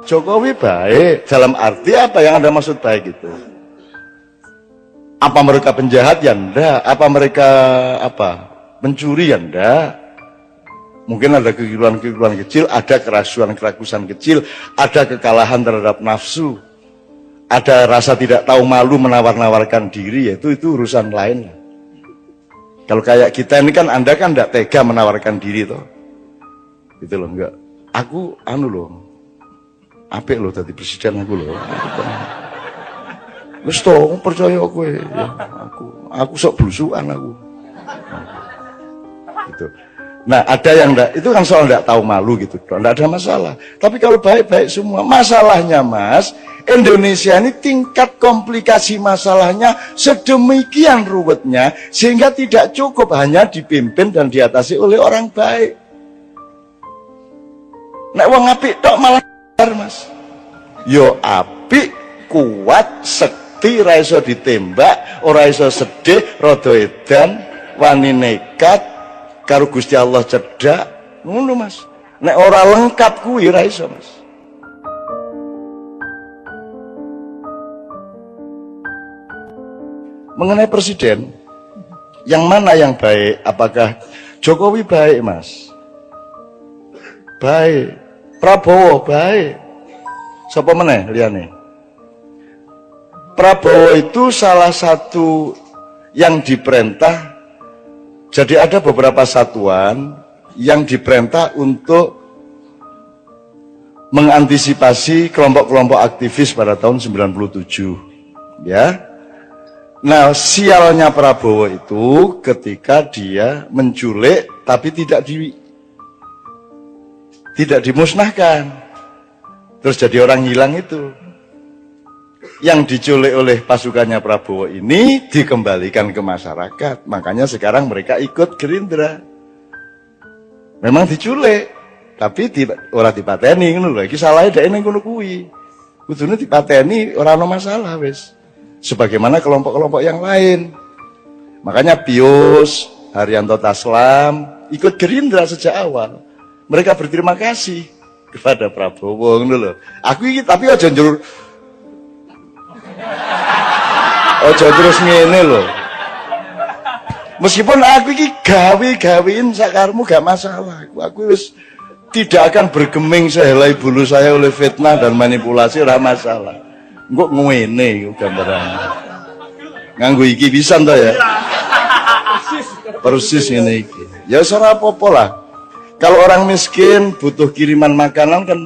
Jokowi baik dalam arti apa yang Anda maksud baik itu? Apa mereka penjahat? Ya enggak. Apa mereka mencuri? Ya enggak. Mungkin ada kekeliruan-kekeliruan kecil, ada kerasuan-kerakusan kecil, ada kekalahan terhadap nafsu, ada rasa tidak tahu malu menawar-nawarkan diri, yaitu itu urusan lain lah. Kalau kayak kita ini kan, Anda kan enggak tega menawarkan diri toh. Gitu loh, enggak. Aku loh. Apik loh tadi presiden aku loh. Wis to, percaya kowe ya. Aku sok blusukan aku. Gitu. Nah, ada yang enggak, itu kan soal enggak tahu malu gitu. Enggak ada masalah. Tapi kalau baik-baik semua, masalahnya Mas, Indonesia ini tingkat komplikasi masalahnya sedemikian ruwetnya sehingga tidak cukup hanya dipimpin dan diatasi oleh orang baik. Nek wong apik tok malah Mas. Yo apik, kuat, sekti, ra iso ditembak, ora iso sedih, rada edan, wani nekat, karo Gusti Allah cedhak, ngono Mas. Nek ora lengkap kuwi ra iso Mas. Mengenai presiden, yang mana yang baik? Apakah Jokowi baik Mas? Baik. Prabowo baik. Sapa meneh liyane? Prabowo itu salah satu yang diperintah. Jadi ada beberapa satuan yang diperintah untuk mengantisipasi kelompok-kelompok aktivis pada tahun 97. Ya. Nah, sialnya Prabowo itu ketika dia menculik tapi tidak dimusnahkan. Terus jadi orang hilang itu. Yang diculik oleh pasukannya Prabowo ini dikembalikan ke masyarakat. Makanya sekarang mereka ikut Gerindra. Memang diculik, tapi ora dipateni ngono lho. Iki salahe dhek ning ngono kuwi. Kudune dipateni ora ana masalah wis. Sebagaimana kelompok-kelompok yang lain. Makanya Pius, Haryanto Taslam ikut Gerindra sejak awal. Mereka berterima kasih kepada Prabowo ngono lho. Aku iki tapi aja njur terus ngene lho. Meskipun aku iki gawe-gawein sakarmu gak masalah. Aku wis tidak akan bergeming sehelai bulu saya oleh fitnah dan manipulasi, ora masalah. Engko ngene gambaran. Nganggo iki pisan to ya. Persis ngene iki. Ya ora apa-apa lah. Kalau orang miskin butuh kiriman makanan kan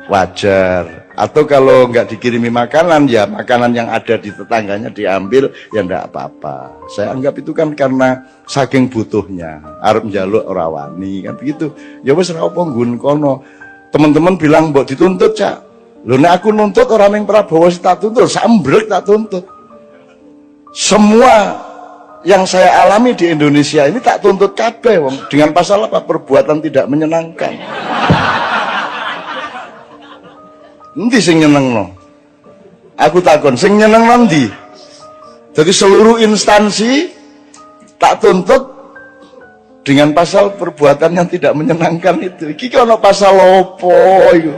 wajar. Atau kalau nggak dikirimi makanan, ya makanan yang ada di tetangganya diambil, ya nggak apa-apa. Saya anggap itu kan karena saking butuhnya. Arep njaluk ora wani kan begitu. Ya wis ora apa nggon kono. Teman-teman bilang mbok dituntut, Cak. Lho nek aku nuntut orang yang Prabowo tak tuntut, sambrek tak tuntut. Semua yang saya alami di Indonesia ini tak tuntut kabeh wong dengan pasal apa? Perbuatan tidak menyenangkan. Endi sing nyenengno? Aku takon sing nyenengno ndi? Jadi seluruh instansi tak tuntut dengan pasal perbuatan yang tidak menyenangkan itu. Iki ono pasal opo iku?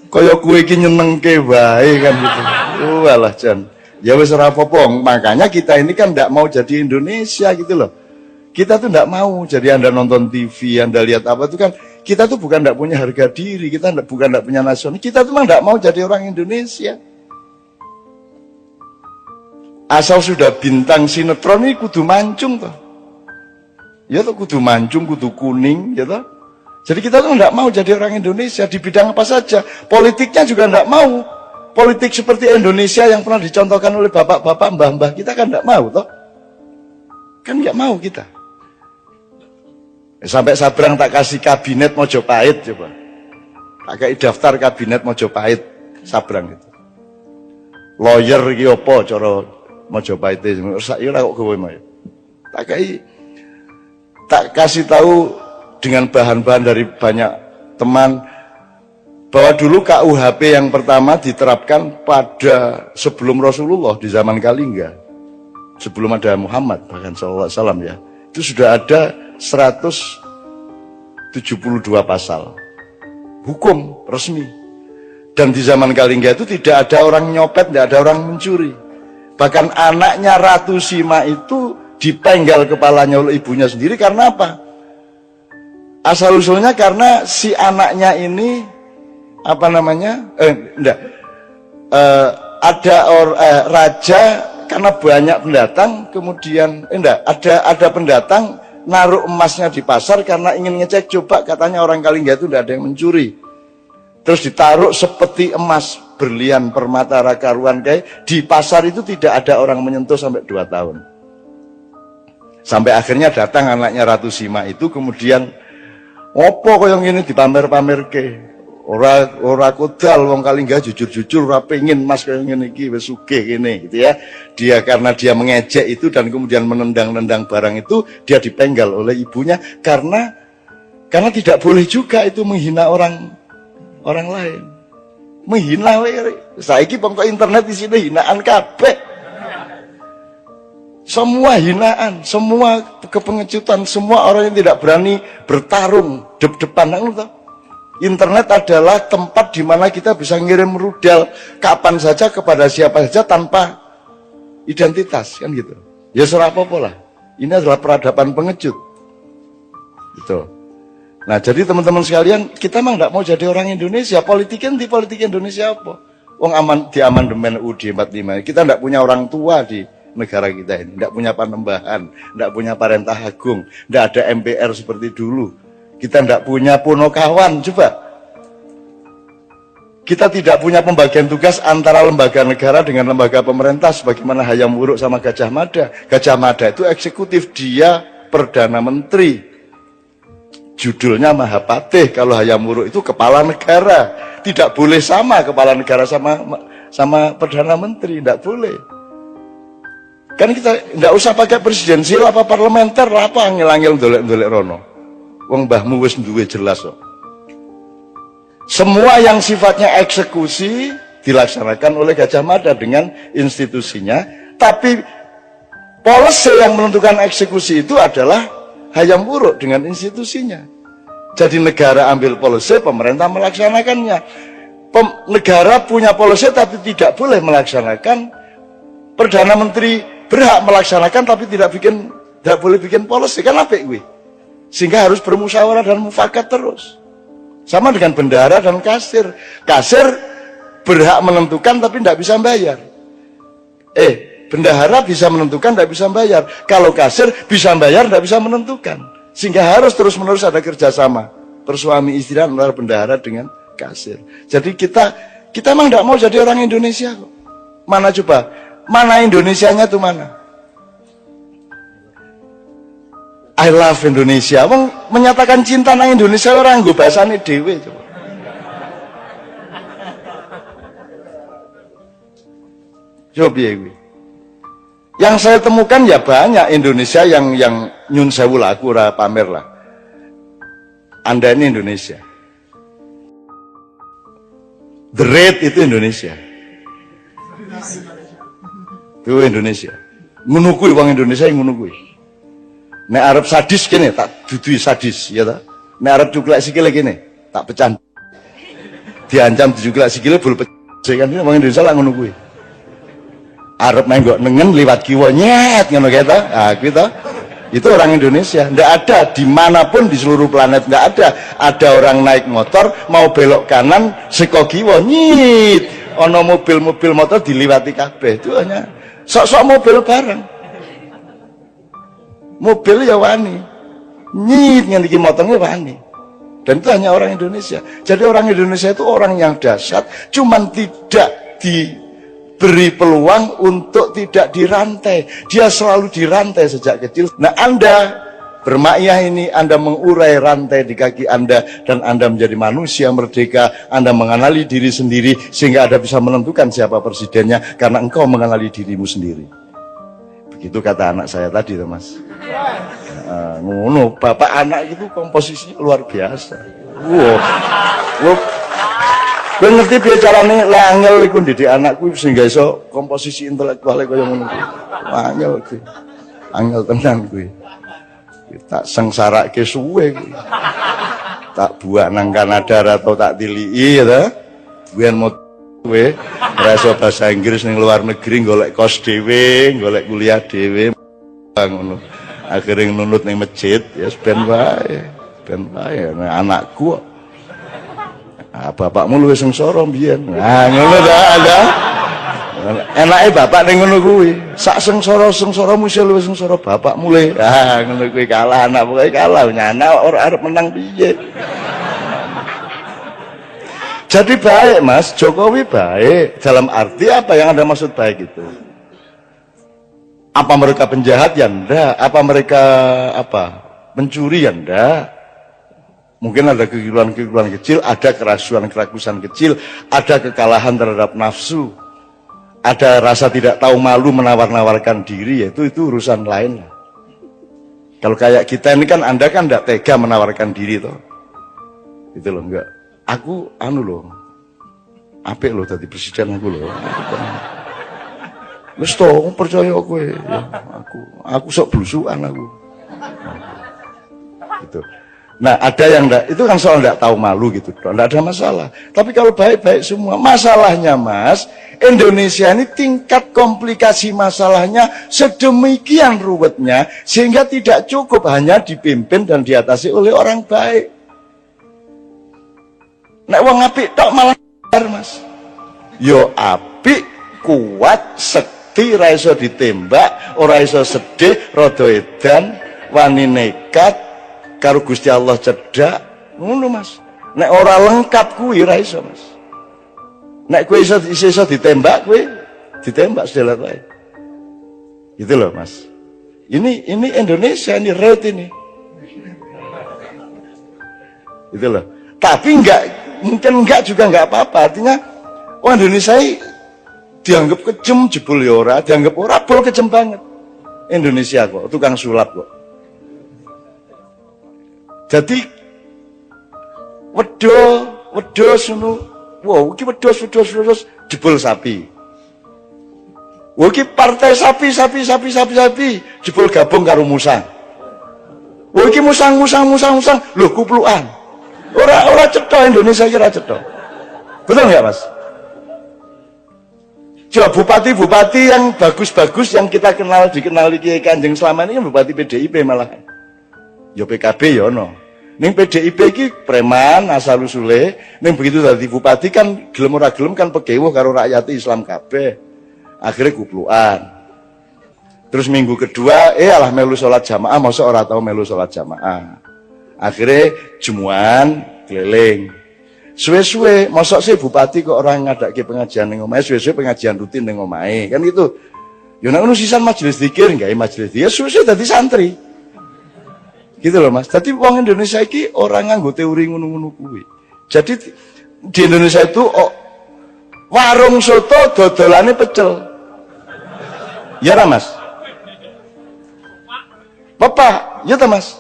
Kaya kowe iki nyenengke wae kan gitu. Walah Jan. Ya wis ora apa-apa, makanya kita ini kan enggak mau jadi Indonesia gitu loh. Kita tuh enggak mau jadi Anda nonton TV, Anda lihat apa itu kan, kita tuh bukan enggak punya harga diri, kita bukan enggak punya nasional, kita tuh memang enggak mau jadi orang Indonesia. Asal sudah bintang sinetron ini kudu mancung toh. Ya toh kudu mancung, kudu kuning, ya toh. Jadi kita tuh enggak mau jadi orang Indonesia di bidang apa saja. Politiknya juga enggak mau. Politik seperti Indonesia yang pernah dicontohkan oleh bapak-bapak, mbah-mbah kita kan enggak mau toh. Kan enggak mau kita. Sampai Sabrang tak kasih kabinet Mojopahit coba. Tak kasih daftar kabinet Mojopahit Sabrang itu. Lawyer iki apa cara Mojopahit itu? Saya kok kowe mau. Tak kasih tahu dengan bahan-bahan dari banyak teman bahwa dulu KUHP yang pertama diterapkan pada sebelum Rasulullah di zaman Kalingga, sebelum ada Muhammad bahkan SAW ya, itu sudah ada 172 pasal hukum resmi. Dan di zaman Kalingga itu tidak ada orang nyopet, tidak ada orang mencuri. Bahkan anaknya Ratu Sima itu dipenggal kepalanya oleh ibunya sendiri karena apa? Asal-usulnya karena si anaknya ini apa namanya? Raja karena banyak pendatang, kemudian ada pendatang naruh emasnya di pasar karena ingin ngecek, coba katanya orang Kalingga itu tidak ada yang mencuri. Terus ditaruh seperti emas, berlian, permata, rakaruan kayak di pasar itu tidak ada orang menyentuh sampai 2 tahun. Sampai akhirnya datang anaknya Ratu Sima itu, kemudian opo koyong ini dipamer-pamer ke. Ora kodal wong Kalingga jujur-jujur ora pengin mas koyong ngene iki wis sugih kene gitu ya. Dia karena dia mengejek itu dan kemudian menendang-nendang barang itu, dia dipenggal oleh ibunya karena tidak boleh juga itu menghina orang lain. Menghina saiki pokok internet di sini hinaan kabeh. Semua hinaan, semua kepengecutan, semua orang yang tidak berani bertarung depan. Internet adalah tempat di mana kita bisa ngirim rudal kapan saja kepada siapa saja tanpa identitas, kan gitu. Ya serah apa lah. Ini adalah peradaban pengecut. Gitu. Nah, jadi teman-teman sekalian, kita memang tidak mau jadi orang Indonesia. Politik Indonesia apa? Wong di amandemen UUD 45. Kita tidak punya orang tua di negara kita ini, tidak punya panembahan, tidak punya parentah agung, tidak ada MPR seperti dulu. Kita tidak punya punokawan, coba. Kita tidak punya pembagian tugas antara lembaga negara dengan lembaga pemerintah, sebagaimana Hayam Wuruk sama Gajah Mada. Gajah Mada itu eksekutif, dia Perdana Menteri. Judulnya Mahapatih. Kalau Hayam Wuruk itu kepala negara. Tidak boleh sama kepala negara sama Perdana Menteri, tidak boleh. Kan kita tidak usah pakai presidensial apa parlementer, apa angel-angel ndolek-ndolek rono. Wong mbahmu wis duwe jelas kok. Semua yang sifatnya eksekusi dilaksanakan oleh Gajah Mada dengan institusinya, tapi policy yang menentukan eksekusi itu adalah Hayam Wuruk dengan institusinya. Jadi negara ambil policy, pemerintah melaksanakannya. Negara punya policy tapi tidak boleh melaksanakan. Perdana Menteri berhak melaksanakan tapi tidak boleh bikin policy, kan apik kuwi. Sehingga harus bermusyawarah dan mufakat terus. Sama dengan bendahara dan kasir. Kasir berhak menentukan tapi tidak bisa bayar. Bendahara bisa menentukan, tidak bisa bayar. Kalau kasir bisa bayar, tidak bisa menentukan. Sehingga harus terus-menerus ada kerjasama bersuami istri antara bendahara dengan kasir. Jadi kita memang tidak mau jadi orang Indonesia kok. Mana coba? Mana Indonesianya tuh mana? I love Indonesia. Menyatakan cinta nang Indonesia orang nggo bahasane dhewe coba. Coba piye kuwi? Yang saya temukan ya banyak Indonesia yang nyun sewu lah, aku ora pamer lah. Anda ini Indonesia. The Red itu Indonesia. Itu Indonesia. Ngono kuwi wong Indonesia ngono kuwi. Nek arep sadis kene tak dudui sadis, ya ta? Nek arep cuklek sikile kene, tak pecah. Diancam dicuklek sikile bul pecah kan wong Indonesia lak ngono kuwi. Arep menggok nengen liwat kiwa nyet ngono kae ta. Ah kuwi ta. Itu orang Indonesia. Ndak ada dimanapun di seluruh planet, ndak ada. Ada orang naik motor mau belok kanan seko kiwa nyit. Ono mobil-mobil motor diliwati kabeh. Itu hanya sok-sok mobil bareng. Mobil ya wani. Nyit ngen iki motornya wani. Dan itu hanya orang Indonesia. Jadi orang Indonesia itu orang yang dahsyat, cuman tidak diberi peluang untuk tidak dirantai. Dia selalu dirantai sejak kecil. Nah, Anda bermakyah ini, Anda mengurai rantai di kaki Anda, dan Anda menjadi manusia merdeka. Anda mengenali diri sendiri sehingga Anda bisa menentukan siapa presidennya karena engkau mengenali dirimu sendiri. Begitu kata anak saya tadi, Mas. Ngono, bapak anak itu komposisinya luar biasa. Gue ngerti biar caranya angel iku didik anakku sehingga iso komposisi intelektual kaya ngono kuwi. Angel kuwi. Angel tenan kuwi. Tak sengsarake suwe kuwi. tak buat nang Kanada atau tak tilii ya. Biyen mau kowe ora iso bahasa Inggris ning luar negeri golek kos dhewe, golek kuliah dhewe ngono. Akhire nunut ning masjid ya ben wae. Ben wae anakku. Ah bapakmu luwih sengsara mbiyen. Nah ngono ta ada. Enake bapak ning ngono kuwi. Sak sengsara-sengsaramu isih luwih sengsara bapakmu le. Ah ngono kuwi kalah anak pokoke kalah nyana ora arep menang piye. Jadi baik Mas, Jokowi baik. Dalam arti apa yang Anda maksud baik itu? Apa mereka penjahat? Ya enggak. Apa mereka pencuri? Ya enggak. Mungkin ada kekeliruan-kekeliruan kecil, ada kerasuan-kerakusan kecil, ada kekalahan terhadap nafsu, ada rasa tidak tahu malu menawar-nawarkan diri, yaitu itu urusan lain lah. Kalau kayak kita ini kan Anda kan enggak tega menawarkan diri toh. Itu loh enggak. Aku loh, apik loh tadi presiden aku loh. Wis to, percaya kowe ya, aku sok blusukan aku. Gitu. Nah, ada yang enggak, itu kan soal enggak tahu malu gitu, enggak ada masalah. Tapi kalau baik-baik semua, masalahnya Mas, Indonesia ini tingkat komplikasi masalahnya sedemikian ruwetnya sehingga tidak cukup hanya dipimpin dan diatasi oleh orang baik. Nek wong apik tok malah Mas. Yo apik, kuat, sekti, ra iso ditembak, ora iso sedih, rada edan, wani nekat, karo Gusti Allah cedak, ngono Mas. Nek ora lengkap kuwi ra iso Mas. Nek kowe iso ditembak, kowe ditembak sedelat wae. Gitu loh Mas. Ini Indonesia, ini red ini. Gitu loh. Tapi mungkin enggak juga enggak apa-apa. Artinya orang Indonesia dianggap kejem jebul ya ora, dianggap ora bol kejem banget. Indonesia kok tukang sulap kok. Jadi wedhus ngono. Wow, iki wedhus jebul sapi. Wah iki partai sapi jebul gabung karo musang. Wah iki musang. Lho kuplukan. Ora cetha Indonesia kira cetha. Betul nggak Mas? Coba bupati-bupati yang bagus-bagus yang kita dikenali Kiai Kanjeng selama ini kan bupati PDIP malah. Ya PKB ya ono. Ning PDIP iki preman asal usule, ning begitu dadi bupati kan gelem ora gelem kan pegewuh karo rakyat Islam kabeh. Akhirnya kuplukan. Terus minggu kedua alah melu salat jamaah, masa ora tau melu salat jamaah. Akhirnya jemuan keliling. Suwe-suwe, mosok sih bupati kok orang ngadake pengajian ning omahe, suwe-suwe pengajian rutin ning omahe. Kan gitu. Ya nek ngono sisan majelis zikir, gawe majelis zikir, suwe-suwe dadi santri. Gitu loh Mas. Dadi wong Indonesia iki ora nganggo teori ngono-ngono kuwi. Jadi di Indonesia itu warung soto dodolane pecel. Ya ra Mas? Bapak, ya ta Mas?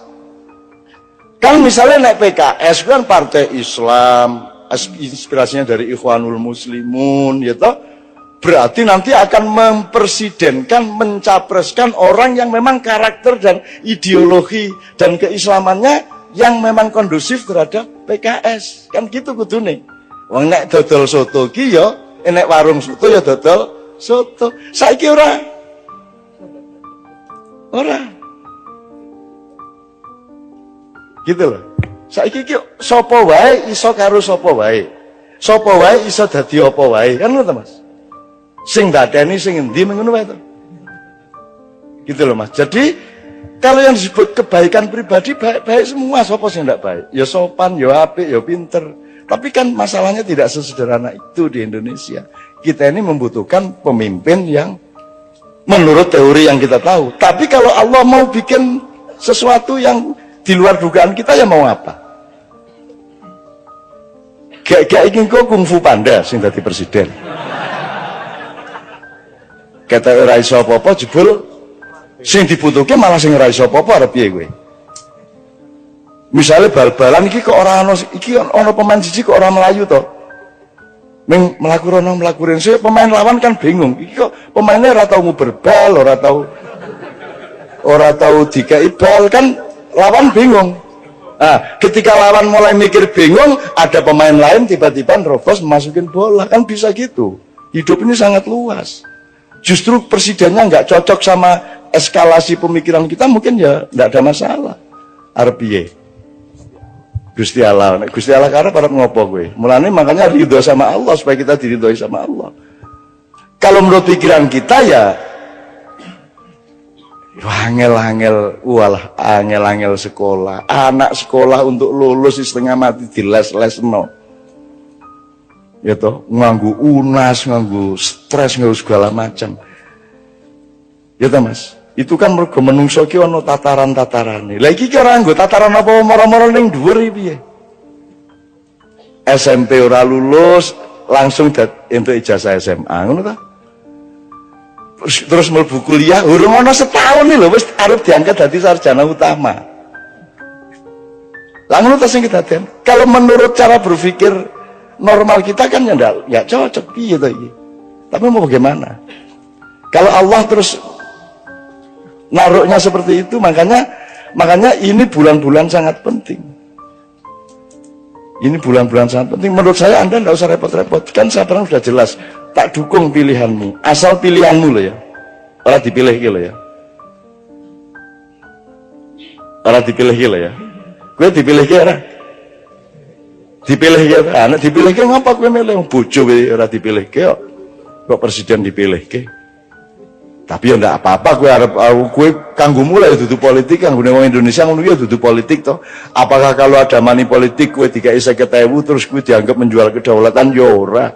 Kan misalnya naik PKS kan partai Islam, inspirasinya dari Ikhwanul Muslimun, ya toh, berarti nanti akan mempresidenkan, mencapreskan orang yang memang karakter dan ideologi dan keislamannya yang memang kondusif terhadap PKS, kan gitu kudune. Wong nek dodol soto ki ya, nek warung soto ya dodol soto. Saiki ora. Gitu loh. Saiki iki sapa wae iso karo sapa wae. Sapa wae iso dadi apa wae. Kan ngono to, Mas. Sing dadeni sing endi ngono wae to. Gitu loh, Mas. Jadi kalau yang disebut kebaikan pribadi baik-baik semua, sapa sing ndak baik? Ya sopan, ya apik, ya pinter. Tapi kan masalahnya tidak sesederhana itu di Indonesia. Kita ini membutuhkan pemimpin yang menurut teori yang kita tahu. Tapi kalau Allah mau bikin sesuatu yang di luar dugaan kita, ya mau apa? Gak ingin kok kungfu panda sing dadi presiden. Kata ora iso apa-apa jebul sing dibutuhke malah sing ora iso apa-apa arep piye kowe? Misale bal-balan iki kok ora ana iki ana pemain siji kok ora melayu to. Ming mlaku rono mlaku rene pemain lawan kan bingung. Iki kok pemainnya ora tau nguber bal, ora tau dikai bal kan lawan bingung. Nah, ketika lawan mulai mikir bingung, ada pemain lain tiba-tiba nerobos masukin bola, kan bisa gitu. Hidup ini sangat luas. Justru presidennya nggak cocok sama eskalasi pemikiran kita, mungkin ya nggak ada masalah. Arpiye, Gusti Allah karena para ngopo gue. Mulanya makanya ridho sama Allah supaya kita diridhoi sama Allah. Kalau menurut pikiran kita ya angel sekolah. Anak sekolah untuk lulus setengah mati di les-lesno. Ya toh, nganggu unas, nganggu stres, nganggu segala macam. Ya toh Mas, itu kan mergo menungso ki ono tataran-tatarane. Lah iki ki ora nggo tataran apa moro-moro ning dhuwur iki piye? SMP ora lulus, langsung entuk ijazah SMA, ngono ta? Terus mlebu kuliah, urung ana setahun nih lho wis arep diangkat dadi sarjana utama. Lah ngono ta sing kedaden. Kalau menurut cara berpikir normal kita kan ya enggak cocok piye to iki. Tapi mau bagaimana? Kalau Allah terus naruhnya seperti itu, makanya ini bulan-bulan sangat penting. Ini bulan-bulan sangat penting. Menurut saya Anda enggak usah repot-repot. Kan sekarang sudah jelas. Tak dukung pilihanmu, asal pilihanmu loh ya. Ora dipilih ki lho ya. Ora dipilih ki lho ya. Kowe dipilih ki ora? Dipilih ki anak dipilih ki ngapa kowe milih bojo kowe ora dipilih ki kok presiden dipilih ki. Tapi ya ndak apa-apa kowe arep kowe kanggo mulai dudu politik, kanggo wong Indonesia ngono ya dudu politik toh. Apakah kalau ada money politik kowe dikai 50.000 terus kowe dianggap menjual kedaulatan ya ora.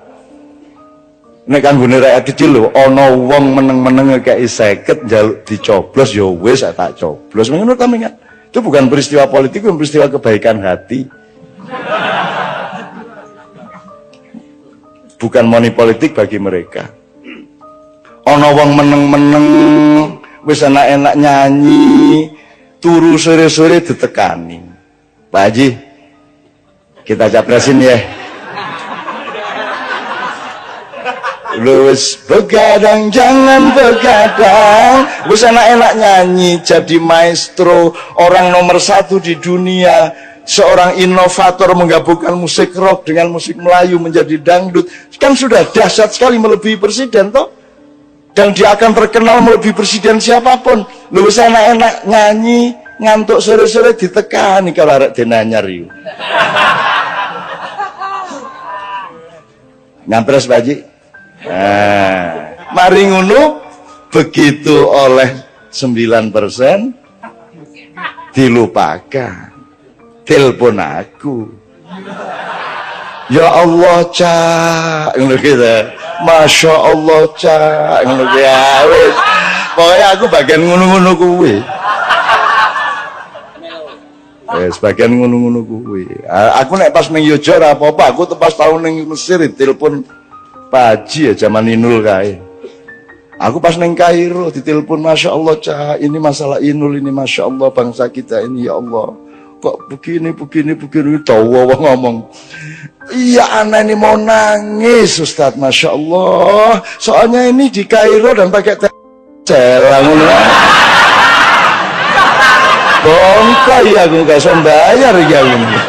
Nek kanggone rakyat kecil lho, ana wong meneng-meneng ngekeki 50 njaluk dicoblos ya wis tak coblos. Ngono ta mengat. Itu bukan peristiwa politik, itu peristiwa kebaikan hati. Bukan money politik bagi mereka. Ana wong meneng-meneng wis enak-enak nyanyi, turu sore-sore ditekani. Pak Haji, kita capresin ya. Wis begadang jangan begadang, wis enak-enak nyanyi jadi maestro, orang nomor 1 di dunia, seorang inovator menggabungkan musik rock dengan musik Melayu menjadi dangdut, kan sudah dahsyat sekali melebihi presiden toh, dan dia akan terkenal melebihi presiden siapapun. Lu wis enak-enak nyanyi ngantuk sore-sore ditekani kalau arek denanyar iku. Ngampres Pak Haji. Nah, mari ngono begitu oleh 9% dilupakan. Telepon aku. Ya Allah, Cak, ngono gitu. Masya Allah, Cak, ngono ya wis. Pokoknya aku bagian ngono-ngono kuwi. Sebagian ngono-ngono kuwi. Aku nek pas ning Yojo ora apa-apa, aku pas tahun ning Mesir telepon Pak Haji ya zaman Inul kae. Aku pas neng Kairo ditelepon, Masya Allah Cak, ini masalah Inul ini, Masya Allah bangsa kita ini ya Allah. Kok begini tawa wong ngomong. Iya anak ini mau nangis Ustaz, Masya Allah. Soalnya ini di Kairo dan pakai celang. Bongkok ya aku gak sembayar ya ini.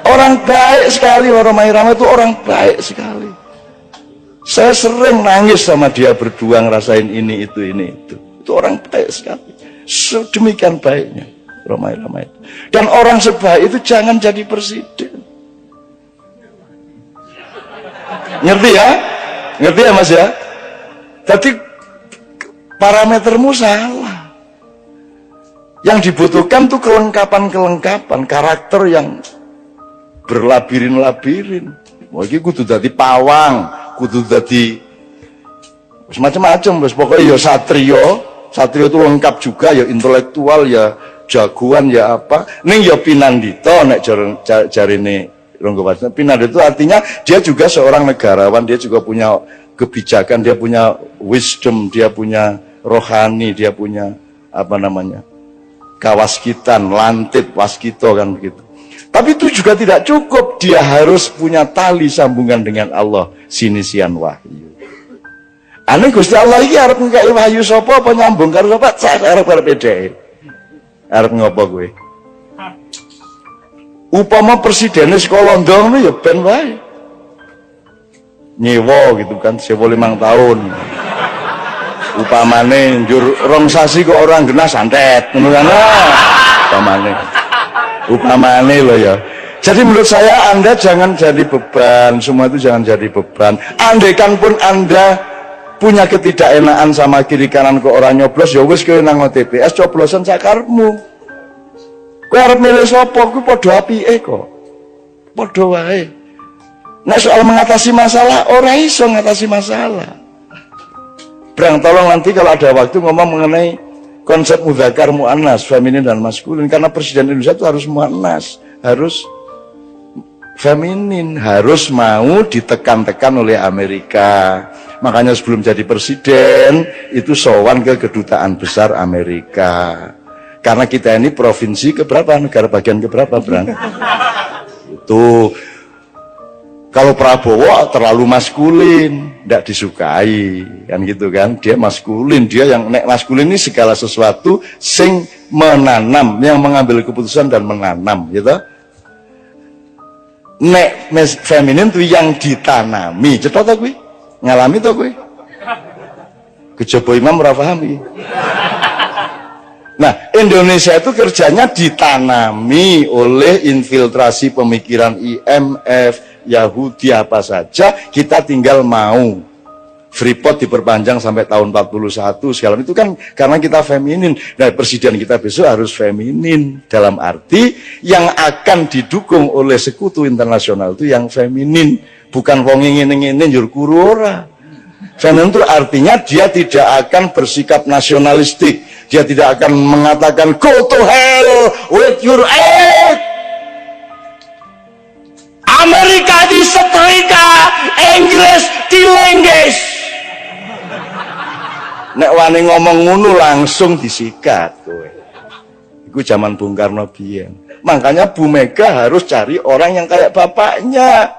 Orang baik sekali, orang Mairama itu orang baik sekali. Saya sering nangis sama dia berdua ngerasain ini itu. Itu orang baik sekali. Sedemikian baiknya Roma Irama itu. Dan orang sebaik itu jangan jadi presiden. Ngerti ya? Ngerti ya Mas ya? Jadi parametermu salah. Yang dibutuhkan tuh kelengkapan karakter yang berlabirin-labirin. Wah iki kudu dadi pawang, kudu dadi macam-macam wis pokoke ya satrio itu lengkap juga ya, intelektual ya, jagoan ya apa. Ning ya pinandito nek jarine Ronggo Warsito. Pinandito artinya dia juga seorang negarawan, dia juga punya kebijakan, dia punya wisdom, dia punya rohani, dia punya apa namanya? Kawaskitan, lantip, waskito kan begitu. Tapi itu juga tidak cukup, dia harus punya tali sambungan dengan Allah, sinisian wahyu. Aneh Gusti Allah iki arep ngkai wahyu sapa apa nyambung karo sapa? Arep-arep dhek. Arep ngopo kowe? Upama presidennya sekolah ndong ya ben wae. Nyewa gitu kan, sewa 5 tahun. Upamane njur rong sasi kok orang genah santet, ngono kan. Upamane lho ya. Jadi menurut saya Anda jangan jadi beban, semua itu jangan jadi beban. Andaikan pun Anda punya ketidakenaan sama kiri kanan ke orang nyoblos, ya wis kowe nang TPS coblosan sakarepmu. Kowe arep milih sapa kuwi padha apike kok. Padha wae. Nek soal mengatasi masalah, ora iso ngatasi masalah. Brang, tolong nanti kalau ada waktu ngomong mengenai konsep mudzakkar muannas, feminin dan maskulin, karena presiden Indonesia itu harus muannas, harus feminin, harus mau ditekan-tekan oleh Amerika. Makanya sebelum jadi presiden itu sowan ke kedutaan besar Amerika. Karena kita ini provinsi keberapa, negara bagian keberapa, Brang? Itu kalau Prabowo terlalu maskulin, tidak disukai, kan gitu kan? Dia maskulin, dia yang nek maskulin ini segala sesuatu sing menanam, yang mengambil keputusan dan menanam, gitu. Nek feminin tuh yang ditanami, cetok tak gue? Ngalami tuh gue? Kejaba imam ora pahami. Nah, Indonesia itu kerjanya ditanami oleh infiltrasi pemikiran IMF, Yahudi apa saja, kita tinggal mau. Freeport diperpanjang sampai tahun 41 segala itu kan karena kita feminin. Nah, presiden kita besok harus feminin, dalam arti yang akan didukung oleh sekutu internasional itu yang feminin, bukan wong ngene-ngene njur kuru ora. Feminin itu artinya dia tidak akan bersikap nasionalistik. Dia tidak akan mengatakan go to hell with your aid. Amerika disetrika, Inggris dilengges. Nek wani ngomong ngono langsung disikat kowe. Iku zaman Bung Karno biyen. Makanya Bu Mega harus cari orang yang kayak bapaknya.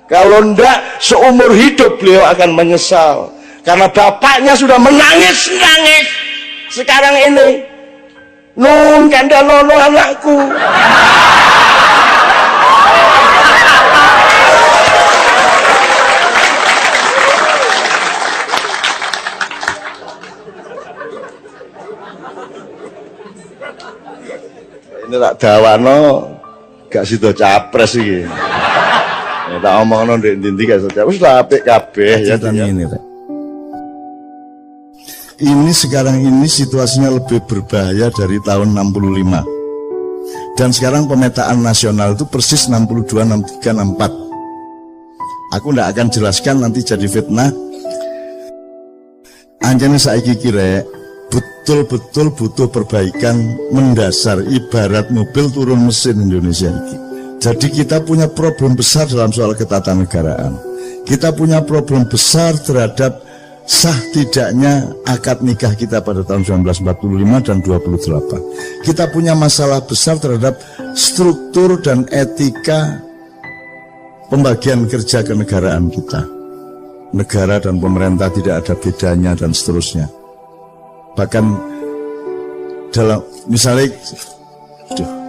Kalau ndak seumur hidup beliau akan menyesal. Karena bapaknya sudah menangis-nangis. Sekarang ini nun kandalono anakku. Ini tak dawano gak sido capres iki. Ya tak omongno ndek-ndi gak sido capres, wis apik kabeh ya ini. Ini sekarang ini situasinya lebih berbahaya dari tahun 65. Dan sekarang pemetaan nasional itu persis 62, 63, 64. Aku tidak akan jelaskan nanti jadi fitnah. Anjane saiki kira betul-betul butuh perbaikan mendasar, ibarat mobil turun mesin Indonesia ini. Jadi kita punya problem besar dalam soal ketatanegaraan. Kita punya problem besar terhadap sah tidaknya akad nikah kita pada tahun 1945 dan 28. Kita punya masalah besar terhadap struktur dan etika pembagian kerja kenegaraan kita. Negara dan pemerintah tidak ada bedanya dan seterusnya. Bahkan dalam misalnya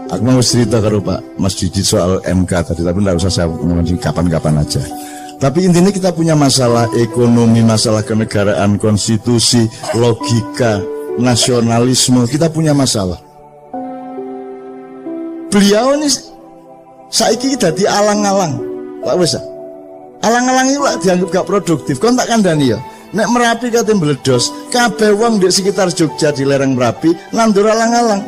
aku mau cerita karo Pak Mas Didi soal MK tadi, tapi tidak usah saya ngomongin kapan-kapan aja. Tapi intinya kita punya masalah ekonomi, masalah kenegaraan, konstitusi, logika, nasionalisme. Kita punya masalah. Beliau ini saiki dadi alang-alang, Pak Wesa. Alang-alang itu lah dianggap gak produktif. Kon tak kandhani ya. Nek Merapi kate mbledos, kabeh wong di sekitar Jogja di lereng Merapi nandur alang-alang.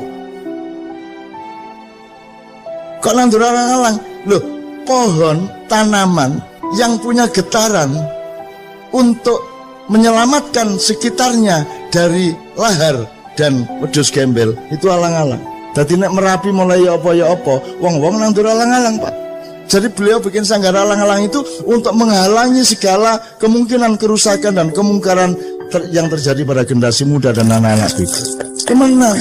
Kok nandur alang-alang? Loh, pohon, tanaman yang punya getaran untuk menyelamatkan sekitarnya dari lahar dan wedhus gembel itu alang-alang. Dadi nek Merapi mulai apa ya apa, wong-wong nandur alang-alang, Pak. Jadi beliau bikin sanggar alang-alang itu untuk menghalangi segala kemungkinan kerusakan dan kemungkaran yang terjadi pada generasi muda dan anak-anak itu. Kemana?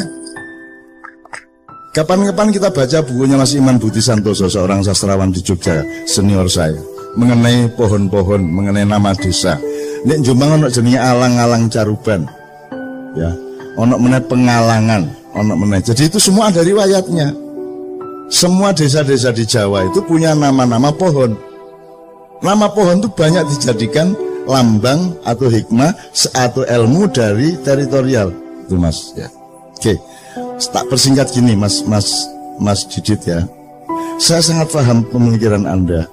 Kapan-kapan kita baca bukunya Mas Iman Budi Santoso, seorang sastrawan di Jogja, senior saya, mengenai pohon-pohon, mengenai nama desa. Nek Jombang ono jenenge alang-alang Caruban. Ya, ono meneh Pengalangan, Jadi itu semua ada riwayatnya. Semua desa-desa di Jawa itu punya nama-nama pohon. Nama pohon itu banyak dijadikan lambang atau hikmah atau ilmu dari teritorial. Itu Mas ya. Oke. Tak persingkat gini Mas Didit ya. Saya sangat paham pemikiran Anda.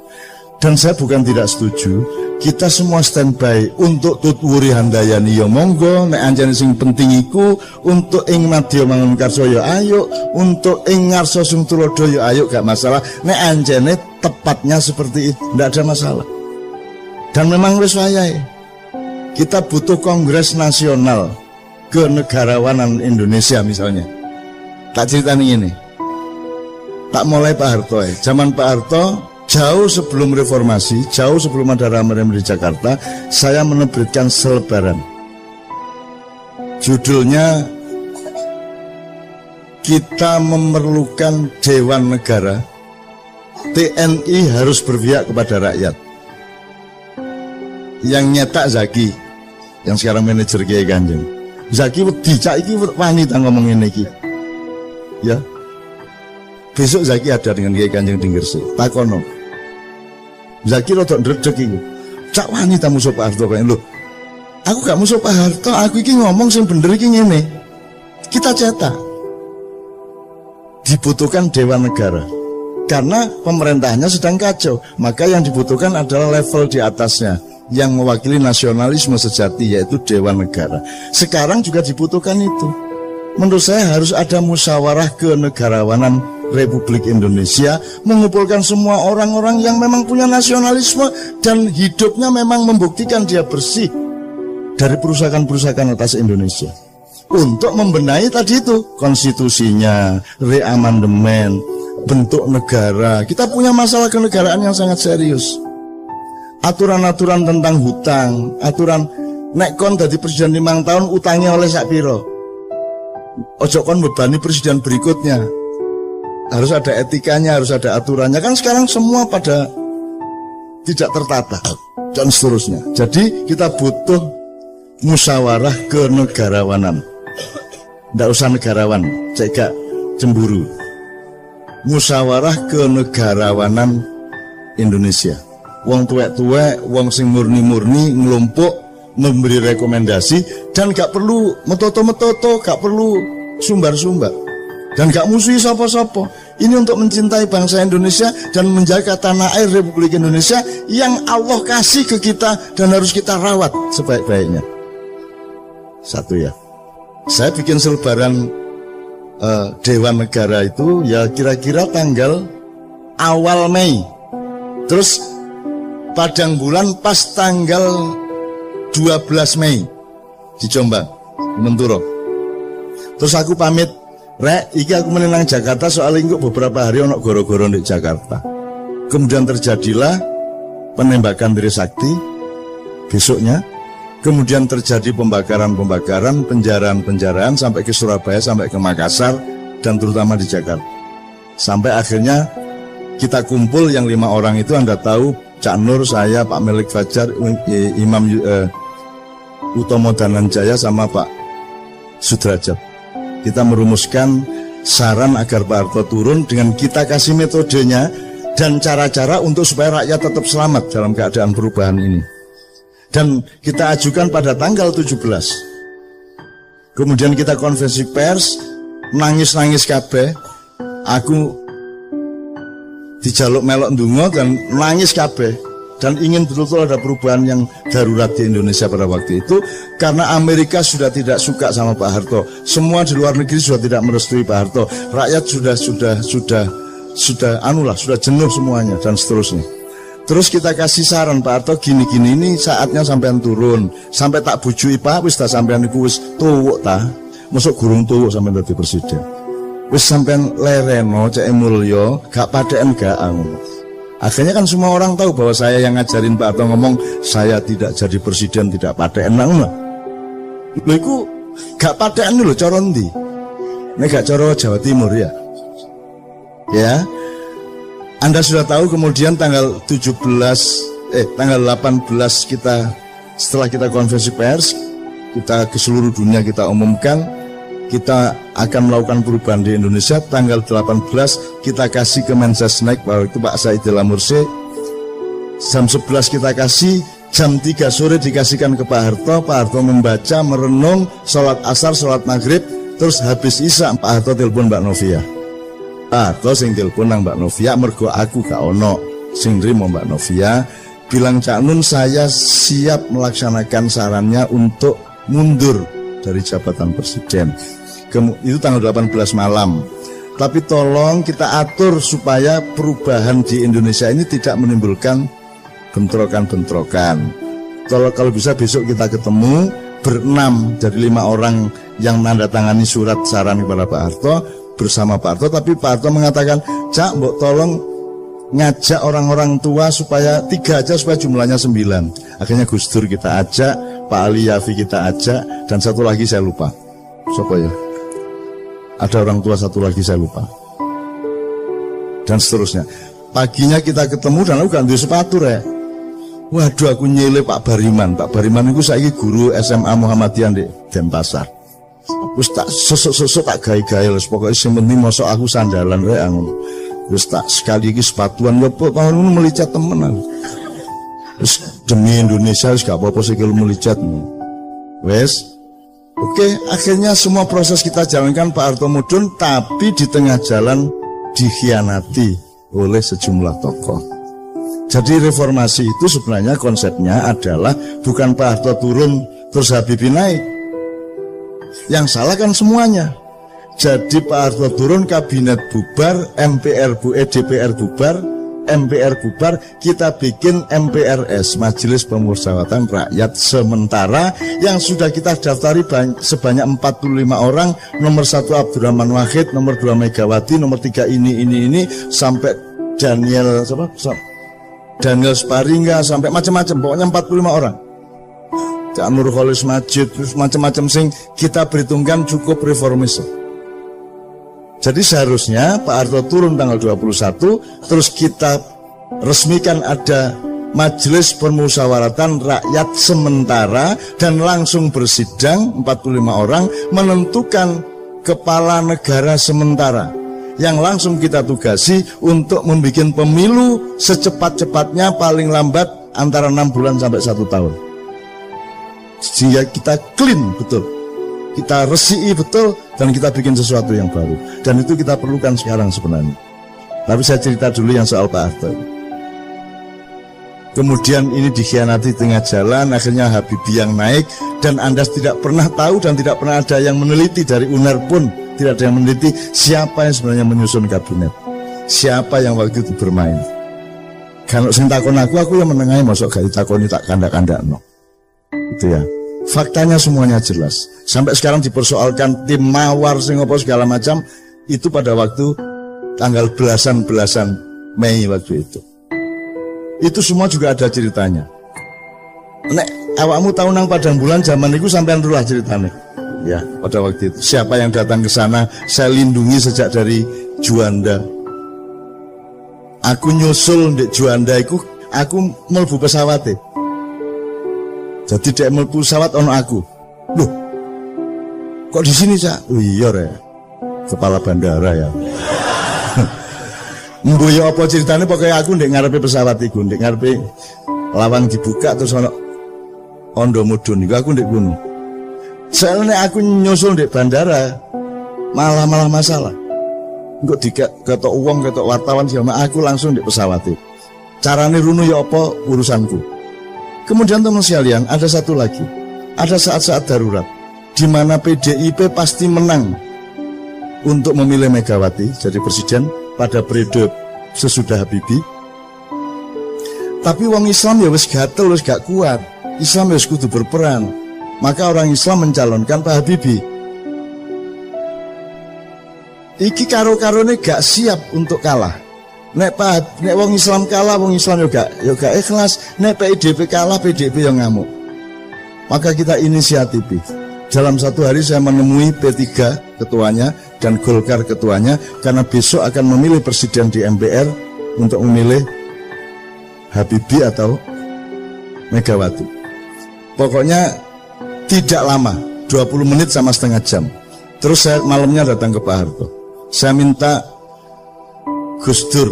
Dan saya bukan tidak setuju. Kita semua standby untuk tutwuri handayani ya monggo, nek anjane sing penting iku untuk ing madya mangunkarsa ya ayo, untuk ing ngarsa sing tulodo ya ayo, gak masalah. Nek anjane tepatnya seperti itu, ndak ada masalah. Dan memang wis wayahe. Kita butuh kongres nasional kenegarawanan Indonesia misalnya. Tak ceritani ini. Tak mulai Pak Harto zaman Pak Harto jauh sebelum reformasi, jauh sebelum ada rame-rame di Jakarta, saya menerbitkan selebaran. Judulnya, kita memerlukan Dewan Negara, TNI harus berpihak kepada rakyat. Yang nyetak Zaki, yang sekarang manajer Kiai Kanjeng. Zaki wedi, cak iki wanita ngomong ini iki. Ya. Besok Zaki ada dengan Kiai Kanjeng di Gresik. Takono. Zaki rodok ndredeg iku. Cak wanita musuh Pak Harto kaya lho. Aku gak musuh Pak Harto, aku iki ngomong sing bener iki ngene. Kita cetak. Dibutuhkan Dewan Negara. Karena pemerintahnya sedang kacau, maka yang dibutuhkan adalah level di atasnya yang mewakili nasionalisme sejati, yaitu Dewan Negara. Sekarang juga dibutuhkan itu. Menurut saya harus ada musyawarah kenegarawanan Republik Indonesia, mengumpulkan semua orang-orang yang memang punya nasionalisme dan hidupnya memang membuktikan dia bersih dari perusakan-perusakan atas Indonesia, untuk membenahi tadi itu konstitusinya, reamandemen, bentuk negara. Kita punya masalah kenegaraan yang sangat serius. Aturan-aturan tentang hutang, aturan nek kon dadi presiden 5 tahun utangnya oleh sak piro, ojo kon bebani presiden berikutnya. Harus ada etikanya, harus ada aturannya. Kan sekarang semua pada tidak tertata dan seterusnya. Jadi kita butuh musyawarah kenegarawanan. Tidak usah negarawan, cek cemburu. Musyawarah kenegarawanan Indonesia. Wong tuwek-tuwek, wong sing murni-murni ngelompok memberi rekomendasi, dan gak perlu metoto-metoto, gak perlu sumbar-sumbar, dan gak musuhi sapa-sapa. Ini untuk mencintai bangsa Indonesia dan menjaga tanah air Republik Indonesia yang Allah kasih ke kita dan harus kita rawat sebaik-baiknya. Satu ya. Saya bikin selebaran Dewan Negara itu ya kira-kira tanggal awal Mei. Terus padang bulan pas tanggal 12 Mei di Jombang, Menturo. Terus aku pamit, Rek, iki aku menenang Jakarta soalnya kok beberapa hari ono goro-goro di Jakarta. Kemudian terjadilah penembakan Trisakti besoknya. Kemudian terjadi pembakaran-pembakaran, penjaraan-penjaraan sampai ke Surabaya, sampai ke Makassar, dan terutama di Jakarta. Sampai akhirnya kita kumpul yang 5 orang itu, Anda tahu, Cak Nur, saya, Pak Melik Fajar, Imam Utomo Dananjaya, sama Pak Sudrajat. Kita merumuskan saran agar Pak Harto turun dengan kita kasih metodenya dan cara-cara untuk supaya rakyat tetap selamat dalam keadaan perubahan ini. Dan kita ajukan pada tanggal 17. Kemudian kita konferensi pers, nangis-nangis kabeh. Aku dijaluk melok ndonga dan nangis kabeh, dan ingin betul-betul ada perubahan yang darurat di Indonesia pada waktu itu, karena Amerika sudah tidak suka sama Pak Harto. Semua di luar negeri sudah tidak merestui Pak Harto. Rakyat sudah jenuh semuanya dan seterusnya. Terus kita kasih saran, Pak Harto gini-gini, ini saatnya sampean turun. Sampai tak bujui Pak, wis tak sampean iku wis tuwuk ta. Mosok gurung tuwuk sampean dadi presiden. Wis sampean lereno cek mulya, gak padeken gak ngono. Akhirnya kan semua orang tahu bahwa saya yang ngajarin Pak Harto ngomong saya tidak jadi presiden tidak padeken ngono. Lho iku gak padeken lho cara ndi? Nek gak cara Jawa Timur ya. Ya. Anda sudah tahu kemudian tanggal 18 kita, setelah kita konferensi pers, kita ke seluruh dunia kita umumkan, kita akan melakukan perubahan di Indonesia. Tanggal 18 kita kasih ke Mensesnek, bahwa itu Pak Saidillah Mursi. Jam 11 kita kasih, jam 3 sore dikasihkan ke Pak Harto. Pak Harto membaca, merenung, sholat asar, sholat maghrib, terus habis isya Pak Harto telepon Mbak Novia. Pak Harto sing telepon nang Mbak Novia, mergo aku gak ono sing nrimo Mbak Novia, bilang Cak Nun saya siap melaksanakan sarannya untuk mundur dari jabatan presiden. Itu tanggal 18 malam. Tapi tolong kita atur supaya perubahan di Indonesia ini tidak menimbulkan bentrokan-bentrokan. Kalau bisa besok kita ketemu berenam dari 5 orang yang menandatangani surat saran kepada Pak Harto bersama Pak Harto. Tapi Pak Harto mengatakan, Cak, mbok tolong ngajak orang-orang tua supaya 3 aja supaya jumlahnya 9. Akhirnya Gus Dur kita ajak, Pak Ali Yafi kita ajak, dan satu lagi saya lupa. Siapa ya? Ada orang tua satu lagi saya lupa. Dan seterusnya. Paginya kita ketemu dan aku gak duwe sepatu rek. Waduh, aku nyele Pak Bariman. Pak Bariman itu saiki guru SMA Muhammadiyah di Denpasar. Terus tak sosok-sosok tak gawe-gawe, pokoknya sing penting mosok aku sandalan rek ngono. Terus tak sekali lagi sepatuan lepo tahun ini melicat temenan. Terus demi Indonesia gak apa-apa sih kalau melicat. Wes. Oke, akhirnya semua proses kita jalankan Pak Harto mudun, tapi di tengah jalan dikhianati oleh sejumlah tokoh. Jadi reformasi itu sebenarnya konsepnya adalah bukan Pak Harto turun terus Habibie naik. Yang salah kan semuanya. Jadi Pak Harto turun, kabinet bubar, DPR bubar, MPR bubar, kita bikin MPRS, Majelis Pemusyawaratan Rakyat Sementara, yang sudah kita daftari sebanyak 45 orang, nomor 1 Abdurrahman Wahid, nomor 2 Megawati, nomor 3 ini, sampai Daniel Sparingga, sampai macam-macam, pokoknya 45 orang. Cak Nur Kholis Majid, terus macam-macam sing kita perhitungkan cukup reformis. Jadi seharusnya Pak Harto turun tanggal 21, terus kita resmikan ada Majelis Permusyawaratan Rakyat Sementara dan langsung bersidang 45 orang menentukan kepala negara sementara yang langsung kita tugasi untuk membuat pemilu secepat-cepatnya, paling lambat antara 6 bulan sampai 1 tahun. Sehingga kita clean betul, kita resiki betul, dan kita bikin sesuatu yang baru. Dan itu kita perlukan sekarang sebenarnya. Tapi saya cerita dulu yang soal Pak Harto. Kemudian ini dikhianati tengah jalan, akhirnya Habibie yang naik, dan Anda tidak pernah tahu dan tidak pernah ada yang meneliti, dari UNER pun tidak ada yang meneliti siapa yang sebenarnya menyusun kabinet, siapa yang waktu itu bermain. Kalau sing takon aku yang menengahi, masuk gak ditakoni tak kandak-kandak no. Itu ya. Faktanya semuanya jelas. Sampai sekarang dipersoalkan tim mawar sing apa segala macam, itu pada waktu tanggal belasan Mei waktu itu. Itu semua juga ada ceritanya. Nek awakmu tahu nang Padang Bulan zaman itu sampean rulah ceritanya. Ya, pada waktu itu siapa yang datang ke sana, saya lindungi sejak dari Juanda. Aku nyusul di Juanda itu, aku mlebu pesawat. Jadi dia mlebu pesawat ono aku. Loh, kok di sini Cak? Oh iya re, kepala bandara ya. Mboyo apa ceritanya, pokoknya aku ndek ngarepe pesawat iku, ndek ngarepe lawang dibuka terus ono ondo mudun iku, aku ndek kono. Soalnya aku nyusul ndek bandara malah masalah. Engko diketok uang, ketok wartawan sama aku langsung ndek pesawat itu. Carane runu ya apa urusanku. Kemudian teman sekalian, ada satu lagi, ada saat-saat darurat di mana PDIP pasti menang untuk memilih Megawati jadi presiden pada periode sesudah Habibie. Tapi wong Islam ya wis gatel, wis gak kuat. Islam ya wis kudu berperan. Maka orang Islam mencalonkan Pak Habibie. Iki karo-karone gak siap untuk kalah. Nek wong Islam kalah, wong Islam yo gak ikhlas. Nek PDIP kalah, PDIP yang ngamuk. Maka kita inisiatif. Dalam satu hari saya menemui P3 ketuanya dan Golkar ketuanya, karena besok akan memilih presiden di MPR untuk memilih Habibie atau Megawati. Pokoknya tidak lama, 20 menit sama setengah jam. Terus saya malamnya datang ke Pak Harto. Saya minta Gus Dur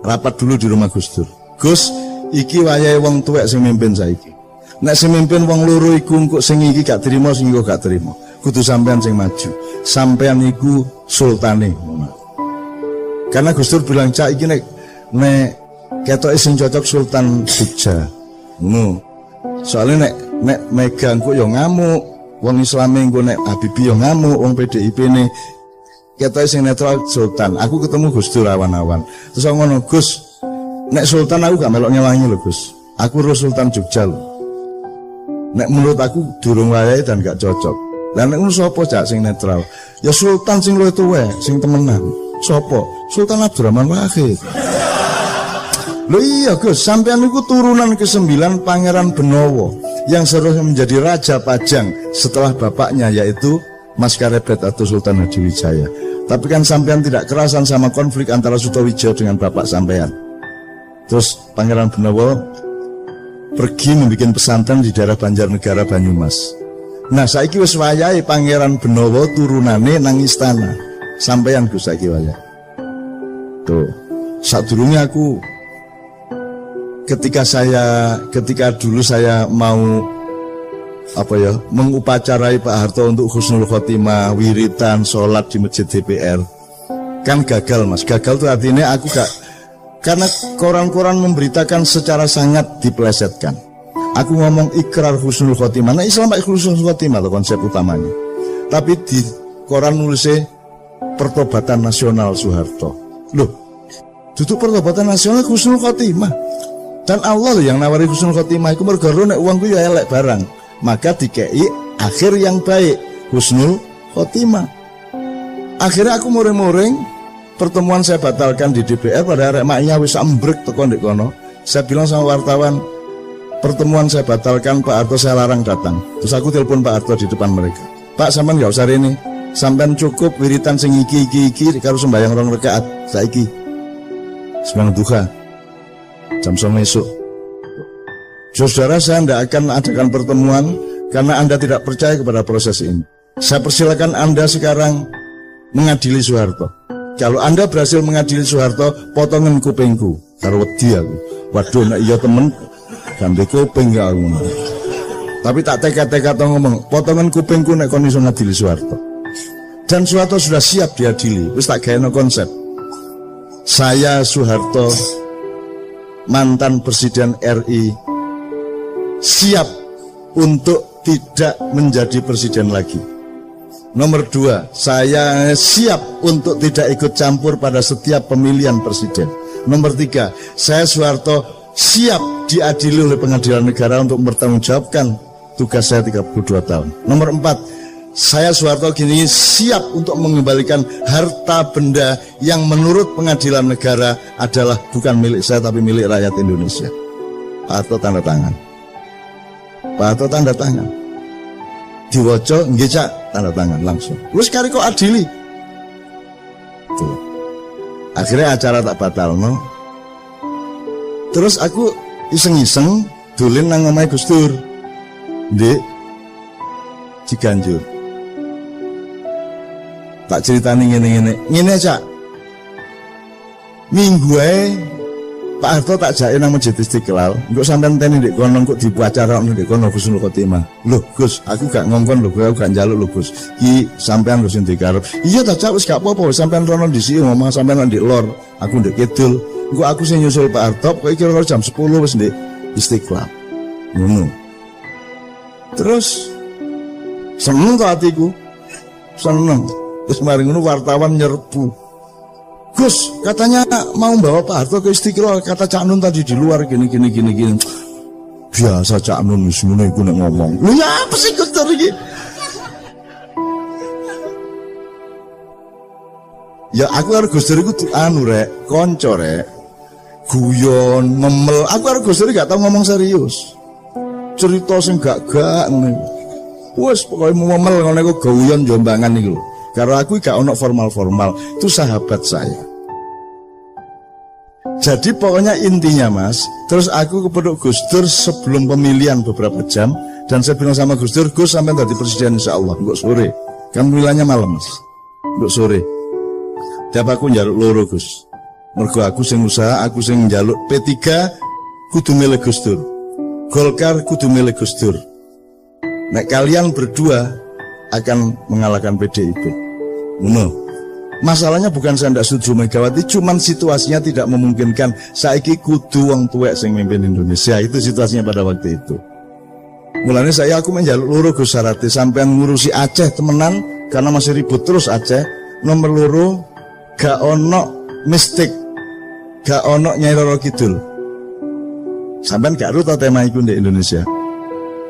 rapat dulu di rumah Gus Dur. Gus, iki wayahe wong tuwek sing mimpin saiki. Nek sing mimpin wong loro iku engko sing iki gak trimo, sing iku gak trimo. Kudu sampean sing maju. Sampean iku sultane. Karena Gus Dur bilang, "Cak iki nek ketoke sing cocok Sultan Jogja." Soalnya nek Mega engko yo ngamuk, wong Islame engko nek Habibie yo ngamuk, wong PDIP ne ketoke sing netral Sultan. Aku ketemu Gus Dur awan-awan. Terus aku ngono, "Gus, nek Sultan aku gak melok nyewangi lho, Gus. Aku ro Sultan Jogja lho. Nek menurut aku durung wayahe dan gak cocok. Lah nek ngono sapa cak sing netral? Ya Sultan sing luwih tuwek, sing temenan. Sapa? Sultan Abdurrahman Wahid." Loh iya Gus, sampean niku turunan ke-9 Pangeran Benowo yang seharusnya menjadi Raja Pajang setelah bapaknya yaitu Mas Karebet atau Sultan Hadiwijaya. Tapi kan sampean tidak kerasan sama konflik antara Sutowijoyo dengan bapak sampean. Terus Pangeran Benowo pergi membuat pesantren di daerah Banjarnegara Banyumas. Nah saiki wis wayahe Pangeran Benowo turunane nang istana. Sampean Gus saiki wayahe. Tuh, sadurunge aku ketika dulu saya mau mengupacarai Pak Harto untuk husnul khotimah, wiritan, sholat di masjid DPR, kan gagal Mas. Gagal tuh artinya aku gak, karena koran-koran memberitakan secara sangat dipelesetkan. Aku ngomong ikrar husnul khotimah, nah Islam pakai husnul khotimah tuh konsep utamanya, tapi di koran nulisnya pertobatan nasional Soeharto. Loh, duduk pertobatan nasional husnul khotimah. Dan Allah yang nawari husnul khotimah iku mergo nek uangku ya elek barang, maka dikei akhir yang baik, husnul khotimah. Akhirnya aku muring-muring, pertemuan saya batalkan di DPR pada arek maknya wis ambrek teko ndek kono. Saya bilang sama wartawan, pertemuan saya batalkan, Pak Harto saya larang datang. Terus aku telepon Pak Harto di depan mereka. "Pak, sampean gak usah rene. Sampean cukup wiritan sing iki karo sembahyang 2 rakaat saiki. Sembahyang duha jam 9 esok. Saudara, saya tidak akan adakan pertemuan karena Anda tidak percaya kepada proses ini. Saya persilakan Anda sekarang mengadili Soeharto. Kalau Anda berhasil mengadili Soeharto, potongan kupingku." Karo wedi aku. Waduh, nek iya temen ganti kuping gak aku. Tapi tak teka-teka to ngomong, potongan kupingku nek kon iso ngadili Soeharto. Dan Soeharto sudah siap diadili. Wis tak gaeno konsep. Saya Soeharto, mantan Presiden RI, siap untuk tidak menjadi presiden lagi. Nomor 2, saya siap untuk tidak ikut campur pada setiap pemilihan presiden. Nomor 3, saya Soeharto siap diadili oleh pengadilan negara untuk mempertanggungjawabkan tugas saya 32 tahun. Nomor 4, saya Soeharto kini siap untuk mengembalikan harta benda yang menurut pengadilan negara adalah bukan milik saya tapi milik rakyat Indonesia. Pak Harto tanda tangan. Pak Harto tanda tangan. Diwoco nggih Cak, tanda tangan langsung. Wis kari kok adili. Tuh. Akhirnya acara tak batal no. Terus aku iseng-iseng dolen nang omahe Gus Dur. Ndek Ciganjur. Tak ceritani ngene Cak. Minggu ae Pak Harto tak jake nang Masjid Istiqlal, engko sampean teni ndek kono engko dipuacarakno ndek kono husnul khotimah. Loh Gus, aku gak ngongkon lho, aku gak njaluk lho Gus. Ki sampean lho sing dikarep. Iya ta Cak, wis gak apa-apa, sampean rono dhisik ngomong sampean ndek lor, aku ndek kidul. Engko aku sing nyusul Pak Harto, kok kira-kira jam 10 wis ndek Istiqlal. Ngono. Terus seneng to atiku. Seneng. Terus mari ngono wartawan nyerbu. Gus, katanya mau bawa Pak Harto ke Istiqlal, kata Cak Nun tadi di luar gini. Biasa Cak Nun wis ngono iku nek ngomong. Lho ya apa sih Gus Dur iki? Ya aku karo Gus Dur iku rek, kanca rek. Guyon, memel. Aku karo Gus Dur gak tau ngomong serius. Cerita sing gak ngono. Wes pokoke memel ngono iku guyon jombangan iku lho. Karena aku gak ono formal-formal, itu sahabat saya. Jadi pokoknya intinya Mas, terus aku kepeduk Gus Dur sebelum pemilihan beberapa jam, dan saya bilang sama Gus Dur, Gus sampai tadi presiden insya Allah, enggak sore. Kan wilayahnya malam Mas. Untuk sore. Tiap aku njaluk loro Gus. Mergo aku sing usaha, aku sing njaluk P3 kudu milih Gus Dur. Golkar kudu milih Gus Dur. Nek kalian berdua akan mengalahkan PDIP. Ngono. Masalahnya bukan saya tidak setuju Megawati, cuman situasinya tidak memungkinkan. Saiki kudu wong tuwek sing mimpin Indonesia, itu situasinya pada waktu itu. Mulanya aku menjaluk loro Gus Sarati sampean ngurusi Aceh temenan karena masih ribut terus Aceh. Nomor loro gak ono mistik, gak ono Nyai Roro Kidul. Sampean gak ruta tema iku di Indonesia.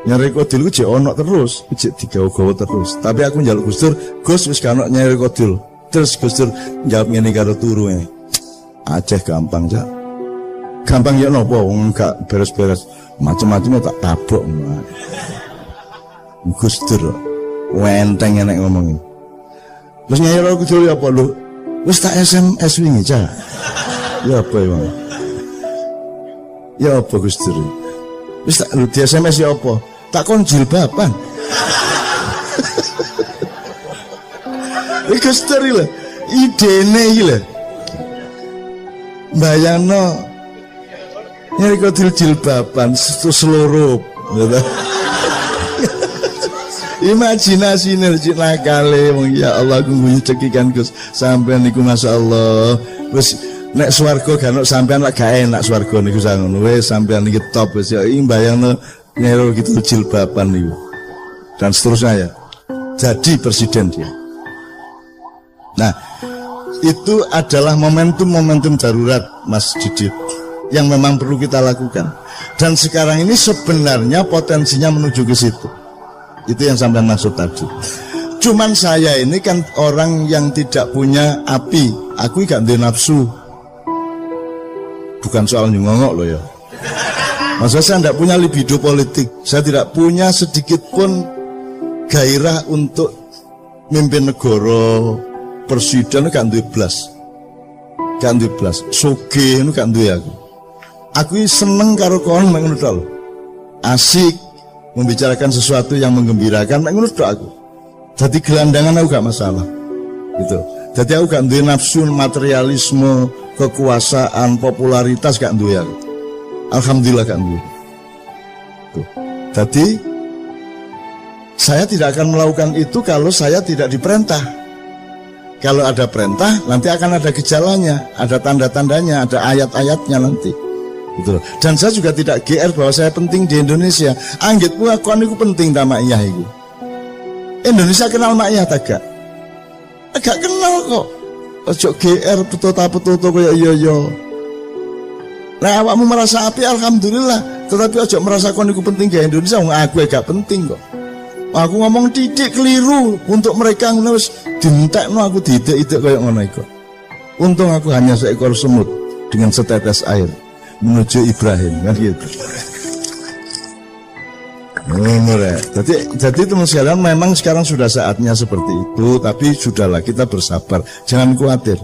Nyai Roro Kidul jek ono terus, jek digawa-gawa terus. Tapi aku njaluk Gus Dur, Gus wis gak ono Nyai Roro Kidul. Terus Gus Dur jawab ngene karo turu ini. Aceh gampang Cak. Gampang ya nopo wong gak beres-beres. Macam-macam tak tabok. Gus Dur wenteng enek ngomongin. Terus Nyai Roro Kidul ya apa lu? Wis tak SMS wingi Cak. Ya apa ya? Ya apa Gus Dur? Wis tak lu di SMS ya apa? Tak kon jilbaban. Gus Dur lho, idene iki lho. Bayangno Nyai Kidul jilbaban seluruh gitu. Imajinasi nerjit nakale wong ya Allah guyu cekikan Gus sampean niku masyaallah. Wis nek swarga gak ono sampean lak gak enak swarga niku sangono. Wis sampean iki top wis ya bayangno Nyai Kidul jilbaban niku. Dan seterusnya ya. Jadi presiden dia. Nah, itu adalah momentum-momentum darurat Mas Didit yang memang perlu kita lakukan. Dan sekarang ini sebenarnya potensinya menuju ke situ. Itu yang sampai maksud tadi. Cuman saya ini kan orang yang tidak punya api. Aku gak ada nafsu. Bukan soal nyongok loh ya. Maksudnya saya tidak punya libido politik. Saya tidak punya sedikit pun gairah untuk mimpin negara. Presiden kan duwe blas. Kan duwe blas. Soge kan duwe aku. Aku seneng karo kon mek ngono tok. Asik membicarakan sesuatu yang menggembirakan mek ngono tok aku. Jadi gelandangan aku gak masalah. Gitu. Jadi aku gak duwe nafsu materialisme, kekuasaan, popularitas gak duwe aku. Alhamdulillah gak duwe. Tuh. Jadi saya tidak akan melakukan itu kalau saya tidak diperintah. Kalau ada perintah, nanti akan ada gejalanya, ada tanda-tandanya, ada ayat-ayatnya nanti. Gitu. Dan saya juga tidak GR bahwa saya penting di Indonesia. Anggitmu aku aniku penting tak Maiyah itu. Indonesia kenal Maiyah tak gak? Agak kenal kok. Ojo GR petuta-petuta kaya iya-iya. Nah awakmu merasa api alhamdulillah. Tetapi ojo merasa kon iku penting di Indonesia. Aku gak penting kok. Aku ngomong titik keliru untuk mereka wis dintekno aku didik-idik kaya ngono iku. Untung aku hanya seekor semut dengan setetes air menuju Ibrahim kan gitu. Jadi teman sekalian memang sekarang sudah saatnya seperti itu, tapi sudahlah kita bersabar, jangan khawatir.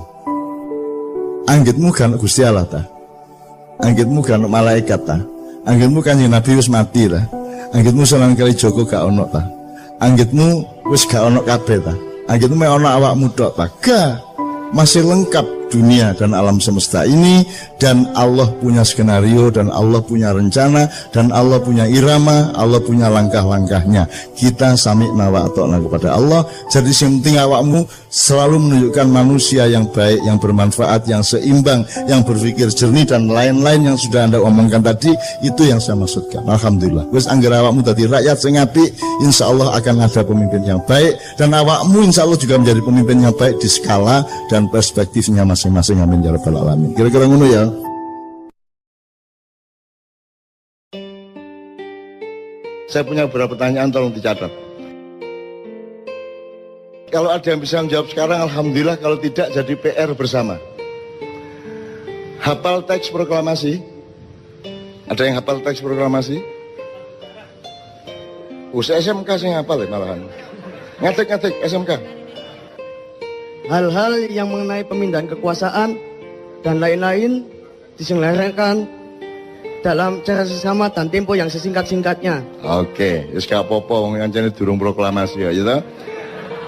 Anggitmu kan Gusti Allah ta. Anggitmu kan malaikat ta. Anggitmu kan Nabi wis mati ta. Anggitmu Sunan Kalijaga gak ono ta. Anggitmu wis gak ono kabeh ta. Anggitmu mek ono awakmu tok ta. Gak. Masih lengkap dunia dan alam semesta ini, dan Allah punya skenario, dan Allah punya rencana, dan Allah punya irama, Allah punya langkah-langkahnya. Kita sami'na wa ata'na kepada Allah. Jadi yang penting awakmu selalu menunjukkan manusia yang baik, yang bermanfaat, yang seimbang, yang berpikir jernih, dan lain-lain yang sudah Anda omongkan tadi. Itu yang saya maksudkan. Alhamdulillah. Wis anggere awakmu dadi rakyat sing apik, insyaallah akan ada pemimpin yang baik, dan awakmu insyaallah juga menjadi pemimpin yang baik di skala dan perspektifnya masing-masing. Amin ya rabbal alamin. Kira-kira ngono ya. Saya punya beberapa pertanyaan, tolong dicatat. Kalau ada yang bisa menjawab sekarang alhamdulillah, kalau tidak jadi PR bersama. Hafal teks proklamasi? Ada yang hafal teks proklamasi? SMK sing hafal ya malahan. Ngetik SMK. Hal-hal yang mengenai pemindahan kekuasaan dan lain-lain diselenggarakan dalam cara sesama dan tempo yang sesingkat-singkatnya. Oke, wis gak apa-apa wong kancane durung proklamasi ya, gitu.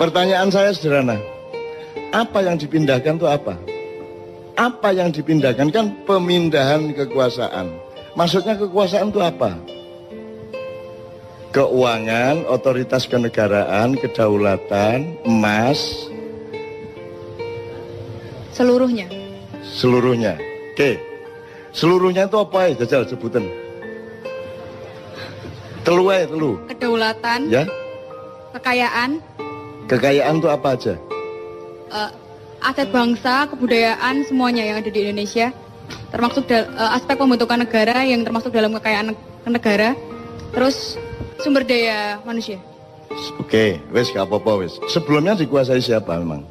Pertanyaan saya sederhana. Apa yang dipindahkan itu apa? Apa yang dipindahkan kan pemindahan kekuasaan. Maksudnya kekuasaan itu apa? Keuangan, otoritas kenegaraan, kedaulatan, emas, Seluruhnya. seluruhnya. Oke. Seluruhnya itu apa ya? Jajal sebutan. Telu ae, telu. Kedaulatan, Ya. kekayaan, Kekayaan itu apa aja? aset bangsa, kebudayaan, semuanya yang ada di Indonesia. Termasuk aspek pembentukan negara yang termasuk dalam kekayaan negara. Terus sumber daya manusia. Oke, wes gak apa-apa wes. Sebelumnya dikuasai siapa memang?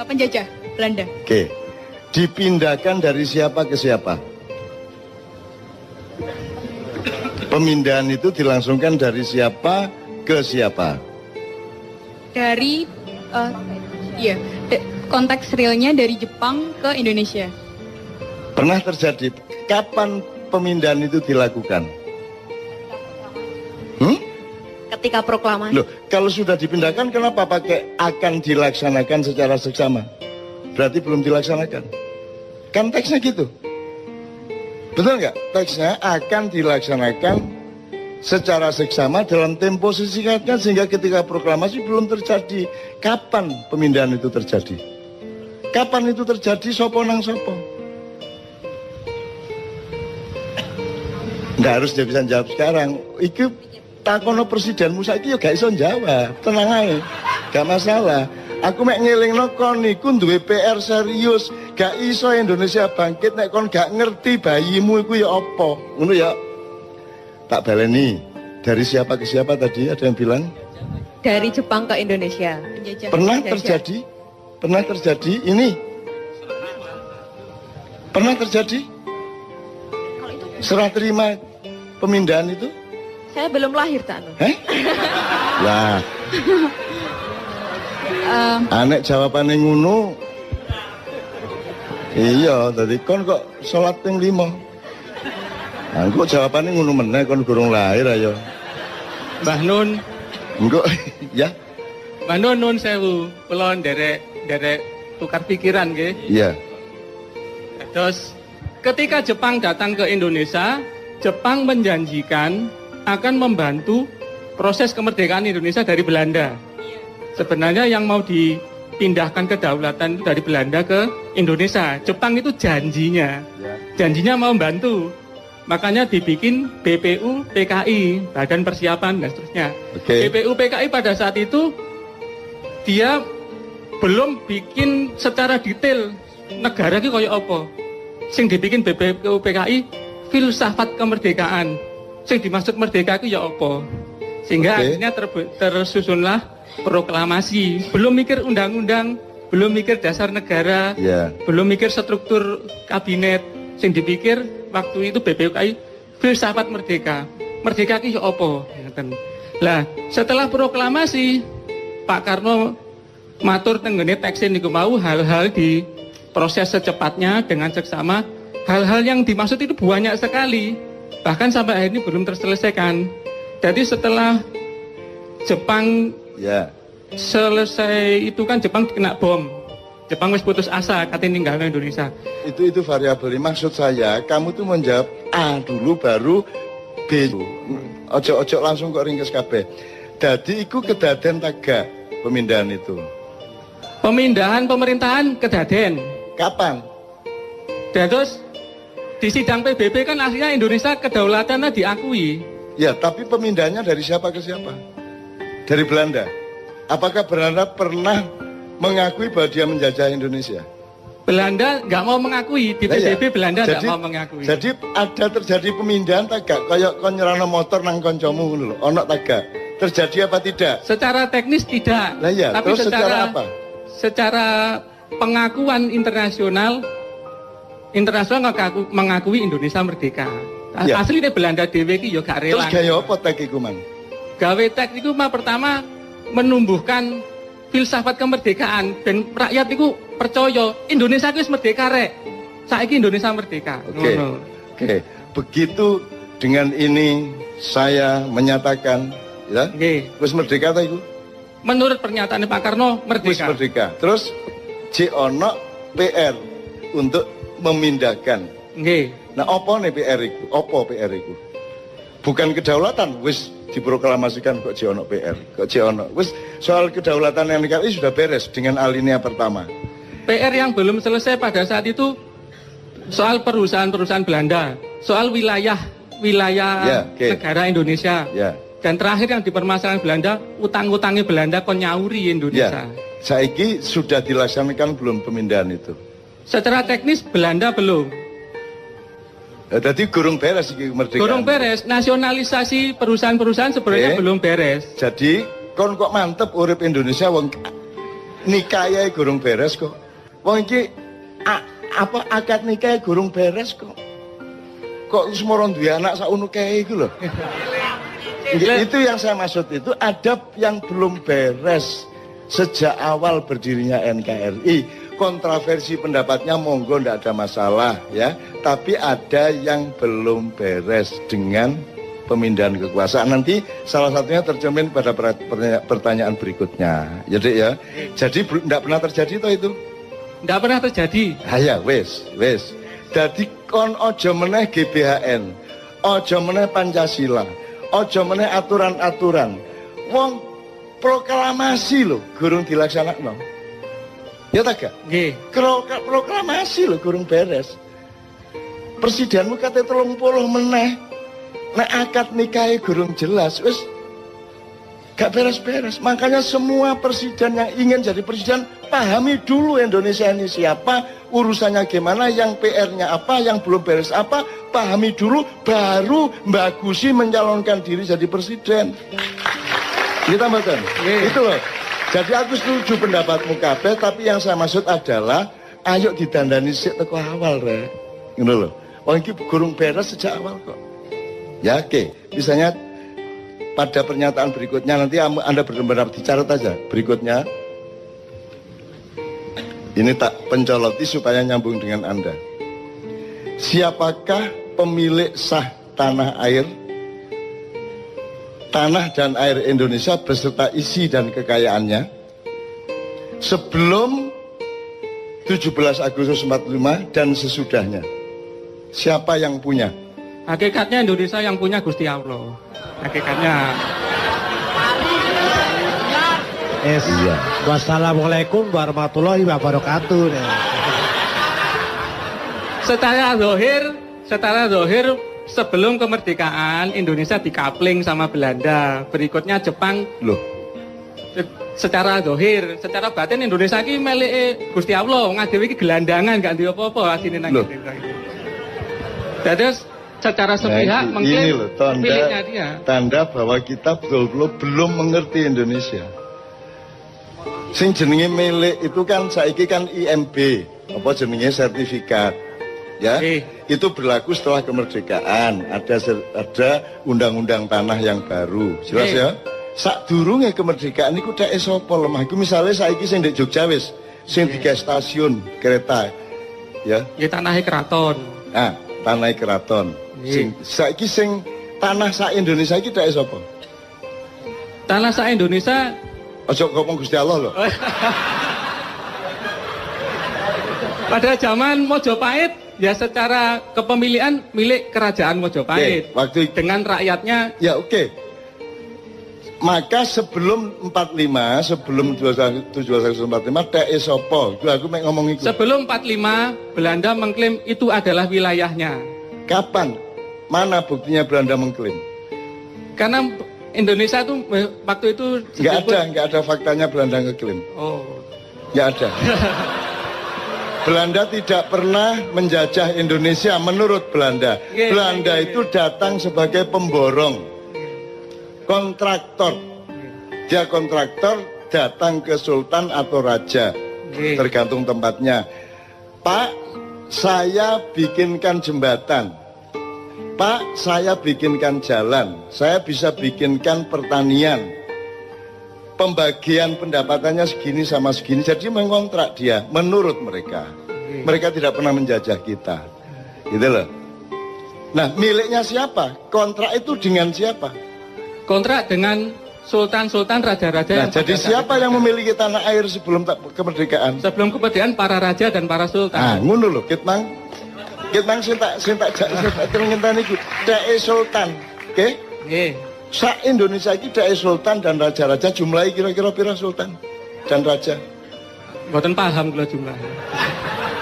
Penjajah Belanda. Oke. Dipindahkan dari siapa ke siapa? Pemindahan itu dilangsungkan dari siapa ke siapa? Dari konteks realnya dari Jepang ke Indonesia. Pernah terjadi. Kapan pemindahan itu dilakukan? Ketika proklamasi. Loh, kalau sudah dipindahkan kenapa pakai akan dilaksanakan secara seksama? Berarti belum dilaksanakan. Kan teksnya gitu. Betul nggak? Teksnya akan dilaksanakan secara seksama dalam tempo sesingkatnya sehingga ketika proklamasi belum terjadi. Kapan pemindahan itu terjadi? Kapan itu terjadi? Sopo nang sopo? Nggak harus dia bisa jawab sekarang. Itu takono presiden Musa itu ya gak iso jawab. Tenang aja, gak masalah. Aku mek ngelingno kon niku duwe PR serius. Gak iso Indonesia bangkit nek kon gak ngerti bayimu iku ya apa. Ngono ya. Tak baleni. Dari siapa ke siapa tadi ada yang bilang? Dari Jepang ke Indonesia. Penjajah. Pernah terjadi? Pernah terjadi ini? Pernah terjadi? Serah terima pemindahan itu? Saya belum lahir, Cak Nur. Lah. Anek jawabannya ngono. Iya, tadi kon kok sholat ping 5. Nah, kok jawabannya ngono meneh kon durung lahir ayo. Mbah Nun, Engko ya. Mbah Nun nun sewu, kula nderek tukar pikiran nggih. Iya. Terus ketika Jepang datang ke Indonesia, Jepang menjanjikan akan membantu proses kemerdekaan Indonesia dari Belanda. Sebenarnya yang mau dipindahkan kedaulatan itu dari Belanda ke Indonesia. Jepang itu janjinya mau membantu. Makanya dibikin BPU PKI, Badan Persiapan dan seterusnya. Oke. BPU PKI pada saat itu dia belum bikin secara detail negara ki koyo apa. Sing dibikin BPU PKI filsafat kemerdekaan. Sing dimaksud merdeka itu ya apa? Sehingga akhirnya tersusunlah proklamasi. Belum mikir undang-undang, belum mikir dasar negara, belum mikir struktur kabinet. Sing dipikir waktu itu BPUKI filsafat merdeka. Merdeka itu ya apa? Lah, setelah proklamasi Pak Karno matur tenggene teksin niku mau hal-hal di proses secepatnya dengan seksama. Hal-hal yang dimaksud itu banyak sekali. Bahkan sampai akhir ini belum terselesaikan. Jadi setelah Jepang selesai itu kan Jepang kena bom. Jepang wis putus asa katanya ninggalin Indonesia. Itu variabel. Maksud saya kamu tuh menjawab A dulu baru B. Ojo langsung kok ringkes kabeh. Jadi iku kedaden taga pemindahan itu. Pemindahan pemerintahan kedaden. Kapan? Dan terus di sidang PBB kan aslinya Indonesia kedaulatannya diakui. Ya, tapi pemindahannya dari siapa ke siapa? Dari Belanda. Apakah Belanda pernah mengakui bahwa dia menjajah Indonesia? Belanda nggak mau mengakui, di PBB Belanda nggak mau mengakui. Jadi ada terjadi pemindahan tagak, kayak kon nyerano motor nang koncomu ngono lho, ono tagak. Terjadi apa tidak? Secara teknis tidak. Lah iya, tapi terus secara apa? Secara pengakuan internasional mengakui Indonesia merdeka. Ya. Asli ini Belanda dhewe iki ya gak rela. Terus gaya apa tek iku, Man? Gawe tek iku pertama menumbuhkan filsafat kemerdekaan dan rakyat itu percaya Indonesia itu merdeka rek. Saiki Indonesia merdeka. Oke. Begitu dengan ini saya menyatakan ya. Wis merdeka ta iku? menurut pernyataan Pak Karno Wis merdeka. merdeka. Terus ono PR untuk memindahkan. Nggih. Nah, apa nih PR iku? Apa PR iku? Bukan kedaulatan, wis diproklamasikan kok ono PR, kok ono. Wis soal kedaulatan NKRI sudah beres dengan alinea pertama. PR yang belum selesai pada saat itu soal perusahaan-perusahaan Belanda, soal wilayah Ya, oke. negara Indonesia. Ya. Dan terakhir yang dipermasalahan Belanda, utang-utangnya Belanda kon nyauri Indonesia. Ya. Saiki sudah dilaksanakan belum pemindahan itu? Secara teknis Belanda belum. Jadi gurung beres iki kemerdekaan. Gurung beres, nasionalisasi perusahaan-perusahaan sebenarnya Oke. belum beres. Jadi kon kok mantep urip Indonesia wong nikahe gurung beres kok. Wong iki apa akad nikahe gurung beres kok. Kok semua duwe anak sauno kae iku lho. Itu yang saya maksud itu adab yang belum beres sejak awal berdirinya NKRI. Kontroversi pendapatnya monggo ndak ada masalah ya, tapi ada yang belum beres dengan pemindahan kekuasaan. Nanti salah satunya tercermin pada pertanyaan berikutnya. Jadi ya, jadi ndak pernah terjadi toh itu? Nggak pernah terjadi. Ya wes. Jadi kon ojo meneh GBHN, ojo meneh Pancasila, ojo meneh aturan-aturan. Wong proklamasi lho, gurung dilaksanakno. Ya tak gak? Nggih. Proklamasi lho gurung beres. Presidenmu kate 30 meneh. Nek akad nikahe gurung jelas, wis gak beres-beres. Makanya semua presiden yang ingin jadi presiden pahami dulu Indonesia ini siapa, urusannya gimana, yang PR-nya apa, yang belum beres apa, pahami dulu, baru bagusi mencalonkan diri jadi presiden. Kita makan. Itu loh. Jadi aku setuju pendapatmu kabeh, tapi yang saya maksud adalah ayo didandani sik teko awal rek. Ngono lho. Wong iki gurung beres sejak awal kok. Ya oke. Misalnya pada pernyataan berikutnya nanti Anda benar-benar dicatat aja berikutnya. Ini tak pencoloti supaya nyambung dengan Anda. Siapakah pemilik sah tanah air? Tanah dan air Indonesia beserta isi dan kekayaannya sebelum 17 Agustus 45 dan sesudahnya. Siapa yang punya? Hakikatnya Indonesia yang punya Gusti Allah. Hakikatnya. Iya. Wassalamualaikum warahmatullahi wabarakatuh. Secara zahir sebelum kemerdekaan Indonesia dikapling sama Belanda, berikutnya Jepang. Loh, Secara zahir, secara batin Indonesia iki melike Gusti Allah, wong adewe iki gelandangan gak duwe apa-apa asine nang Loh. Indonesia iki. Terus secara sepihak nah, ini mengklaim loh miliknya dia. tanda bahwa kita betul-betul belum mengerti Indonesia. Sing jenenge milik itu kan saiki kan IMB, apa jenenge sertifikat. Ya, itu berlaku setelah kemerdekaan. Ada undang-undang tanah yang baru. Jelas ya? Sakdurunge kemerdekaan iku dhek sapa lemah. Iku misale saiki sing ndek Jogja wis sing digawe stasiun kereta. Ya. Ya tanahnya keraton. Nah, tanah keraton. Saiki sing tanah sak Indonesia iki dhek sapa? Tanah sak Indonesia. Ojo ngomong Gusti Allah loh. Pada zaman Mojopahit ya secara kepemilikan milik kerajaan Mojopahit. Waktu dengan rakyatnya. Ya oke. Maka sebelum 45, sebelum 1745 dhek sapa? Aku mek ngomong iku. Sebelum 45 Belanda mengklaim itu adalah wilayahnya. Kapan? Mana buktinya Belanda mengklaim? Karena Indonesia itu waktu itu Nggak ada faktanya Belanda ngeklaim. Oh. Nggak ada. Belanda tidak pernah menjajah Indonesia menurut Belanda. Belanda itu datang sebagai pemborong, kontraktor. Dia kontraktor datang ke sultan atau raja, tergantung tempatnya. Pak, saya bikinkan jembatan. Pak, saya bikinkan jalan. Saya bisa bikinkan pertanian. Pembagian pendapatannya segini sama segini. Jadi mengontrak dia menurut mereka. Mereka tidak pernah menjajah kita. Gitu loh. Nah, miliknya siapa? Kontrak itu dengan siapa? Kontrak dengan sultan-sultan, raja-raja. Nah, jadi siapa yang memiliki tanah air sebelum kemerdekaan? Sebelum kemerdekaan para raja dan para sultan. Ah, ngono lho, Kitmang sintak ngenteni iki, dheke sultan. Oke? Nggih. Sak Indonesia iki dheke sultan dan raja-raja, jumlahnya kira-kira pira sultan dan raja? Mboten paham kula jumlahnya.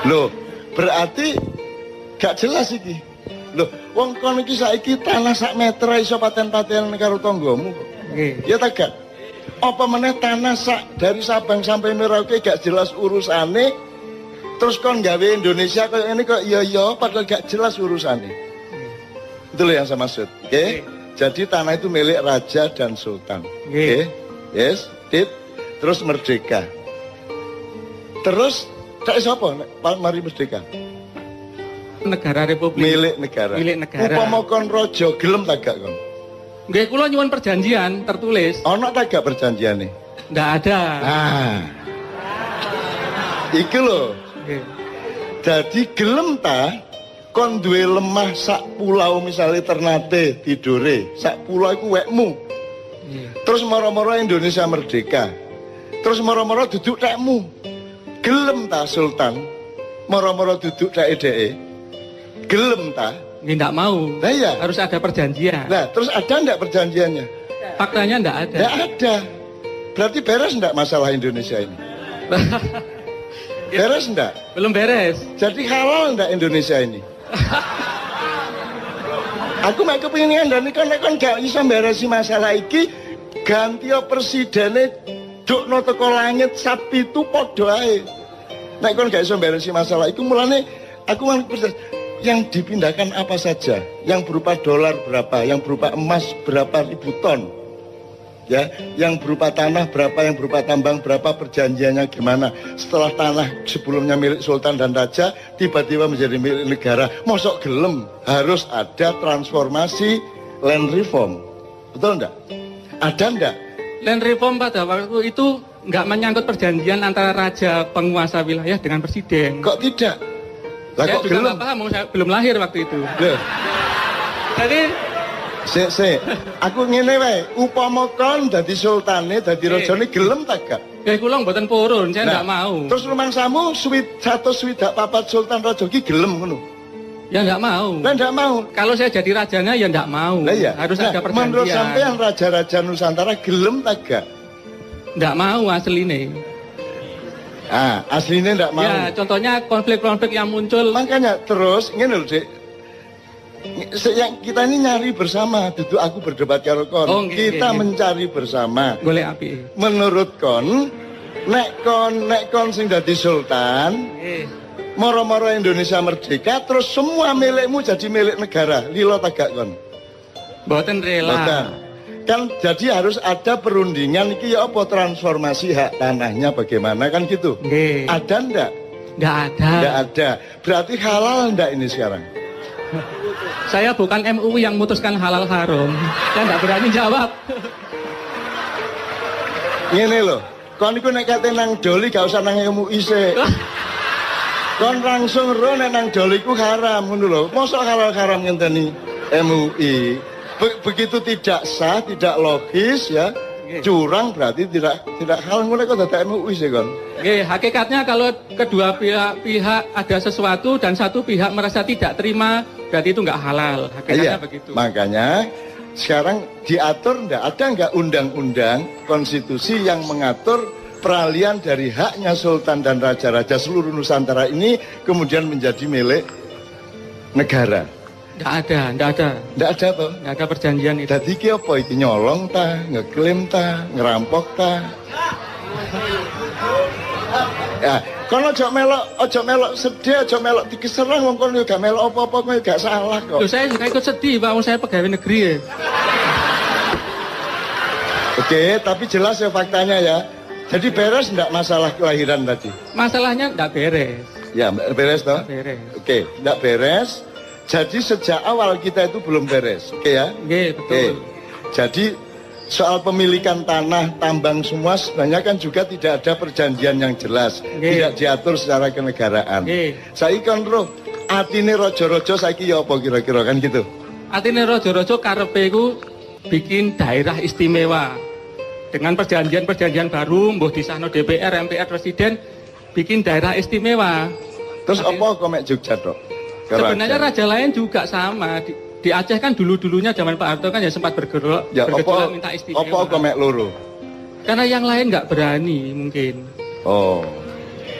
Loh, berarti gak jelas iki. Loh, wong kon iki saiki tanah sak meter iso paten-paten karo tanggamu kok. Nggih. Ya tak gak? Apa meneh tanah sak dari Sabang sampai Merauke gak jelas urusane, terus kon gawe Indonesia kayak ini kok iya padahal gak jelas urusane. Itu loh yang saya maksud. Oke? Jadi tanah itu milik raja dan sultan. Oke? Yes, tit. Terus merdeka. Terus tak siapa mari merdeka? Negara Republik. Milik negara. Milik negara. Upama kon raja gelem tak gak kon? Nggih, kula nyuwun perjanjian tertulis. Ono tak gak perjanjiane? Ndak ada. Ah. Iki lho. Nggih. Jadi gelem ta kon duwe lemah sak pulau misalnya Ternate tidure, sak pulau iku wekmu. Terus moro-moro Indonesia merdeka. Terus moro-moro duduk tekmu. Gelem ta sultan? Moro-moro duduk dheke. Gelem ta? Nggih, ndak mau. Nah iya. Harus ada perjanjian. Nah, terus ada ndak perjanjiannya? Faktanya ndak ada. Ndak ada. Berarti beres ndak masalah Indonesia ini? Beres ndak? Belum beres. Jadi halal ndak Indonesia ini? Aku mek kepengin ngandani kon gak iso beresi masalah iki, ganti presidene dukno teko langit sapi itu padha ae. Nek kon gak iso beresi masalah iku mulane aku yang dipindahkan apa saja, yang berupa dolar berapa, yang berupa emas berapa ribu ton, ya, yang berupa tanah berapa, yang berupa tambang berapa, perjanjiannya gimana. Setelah tanah sebelumnya milik sultan dan raja tiba-tiba menjadi milik negara, mosok gelem harus ada transformasi land reform, betul enggak? Ada enggak? Land reform pada waktu itu nggak menyangkut perjanjian antara raja penguasa wilayah dengan presiden. Kok tidak? Lah Saya kok juga gelem? nggak paham, saya belum lahir waktu itu. Loh, Jadi aku ngene wae, upama kon dadi sultane, dadi rajane gelem tak gak? ya kula mboten purun, saya nggak mau. Terus rumangsamu 124 sultan raja ki gelem ngono. Ya nggak mau. Lah ndak mau. Kalau saya jadi rajanya ya nggak mau. Lah iya. Harus Nah, ada perjanjian. menurut sampean raja-raja Nusantara gelem tak gak? Nggak mau asline. Ah, aslinya ndak mau. Ya, contohnya konflik-konflik yang muncul. Makanya terus ngene lho, Dik. Yang kita ini nyari bersama, duduk aku berdebat karo kon. Oh, nggih, Kita nggih. mencari bersama. Golek api. Menurut kon, nek kon sing dadi sultan, moro-moro Indonesia merdeka, terus semua milikmu jadi milik negara. Lilo tagak kon. Mboten rela. Boten. Kan jadi harus ada perundingan iki ya apa transformasi hak tanahnya bagaimana kan gitu. Nggih. Ada ndak? Nggak ada. Ndak ada. Berarti halal ndak ini sekarang? Saya bukan MUI yang memutuskan halal haram. Saya nggak berani jawab. Ngene lho. Kon iku nek kate nang doli gak usah nang MUI sik. Kon langsung ro nek nang doli ku haram ngono lho. Mosok halal-haram ngenteni MUI. Begitu tidak sah, tidak logis ya. Curang berarti tidak hal ngono kok dadak MUI sih kon. Nggih, hakikatnya kalau kedua pihak ada sesuatu dan satu pihak merasa tidak terima, berarti itu nggak halal. Hakikatnya begitu. Makanya sekarang diatur ada nggak undang-undang konstitusi yang mengatur peralihan dari haknya sultan dan raja-raja seluruh Nusantara ini kemudian menjadi milik negara. Nggak ada. Nggak ada toh? Nggak ada perjanjian itu. Dadi iki apa iki nyolong ta, ngeklaim ta, ngerampok ta? Ya, kono aja melok sedih, aja melok dikeserang wong kono gak melok apa-apa kowe gak salah kok. Loh, saya juga ikut sedih, Pak, saya pegawai negeri ya. Oke, tapi jelas ya faktanya ya. Jadi beres enggak masalah kelahiran tadi? Masalahnya nggak beres. Ya, beres toh? Nggak beres. Oke, enggak beres. Jadi sejak awal kita itu belum beres. Oke ya? Nggih, betul. Jadi soal pemilikan tanah, tambang semua sebenarnya kan juga tidak ada perjanjian yang jelas. Nggih. Tidak diatur secara kenegaraan. Nggih. Saiki kan roh, atine rojo-rojo saiki ya apa kira-kira kan gitu? Artinya rojo-rojo karepe iku bikin daerah istimewa. dengan perjanjian-perjanjian baru, mbuh disahno DPR, MPR, Presiden, bikin daerah istimewa. Terus apa kok mek Jogja tok? Sebenarnya raja lain juga sama. Di Aceh kan dulu-dulunya zaman Pak Harto kan ya sempat bergejolak minta istimewa. Apa kok mek loro? Karena yang lain nggak berani mungkin. Oh.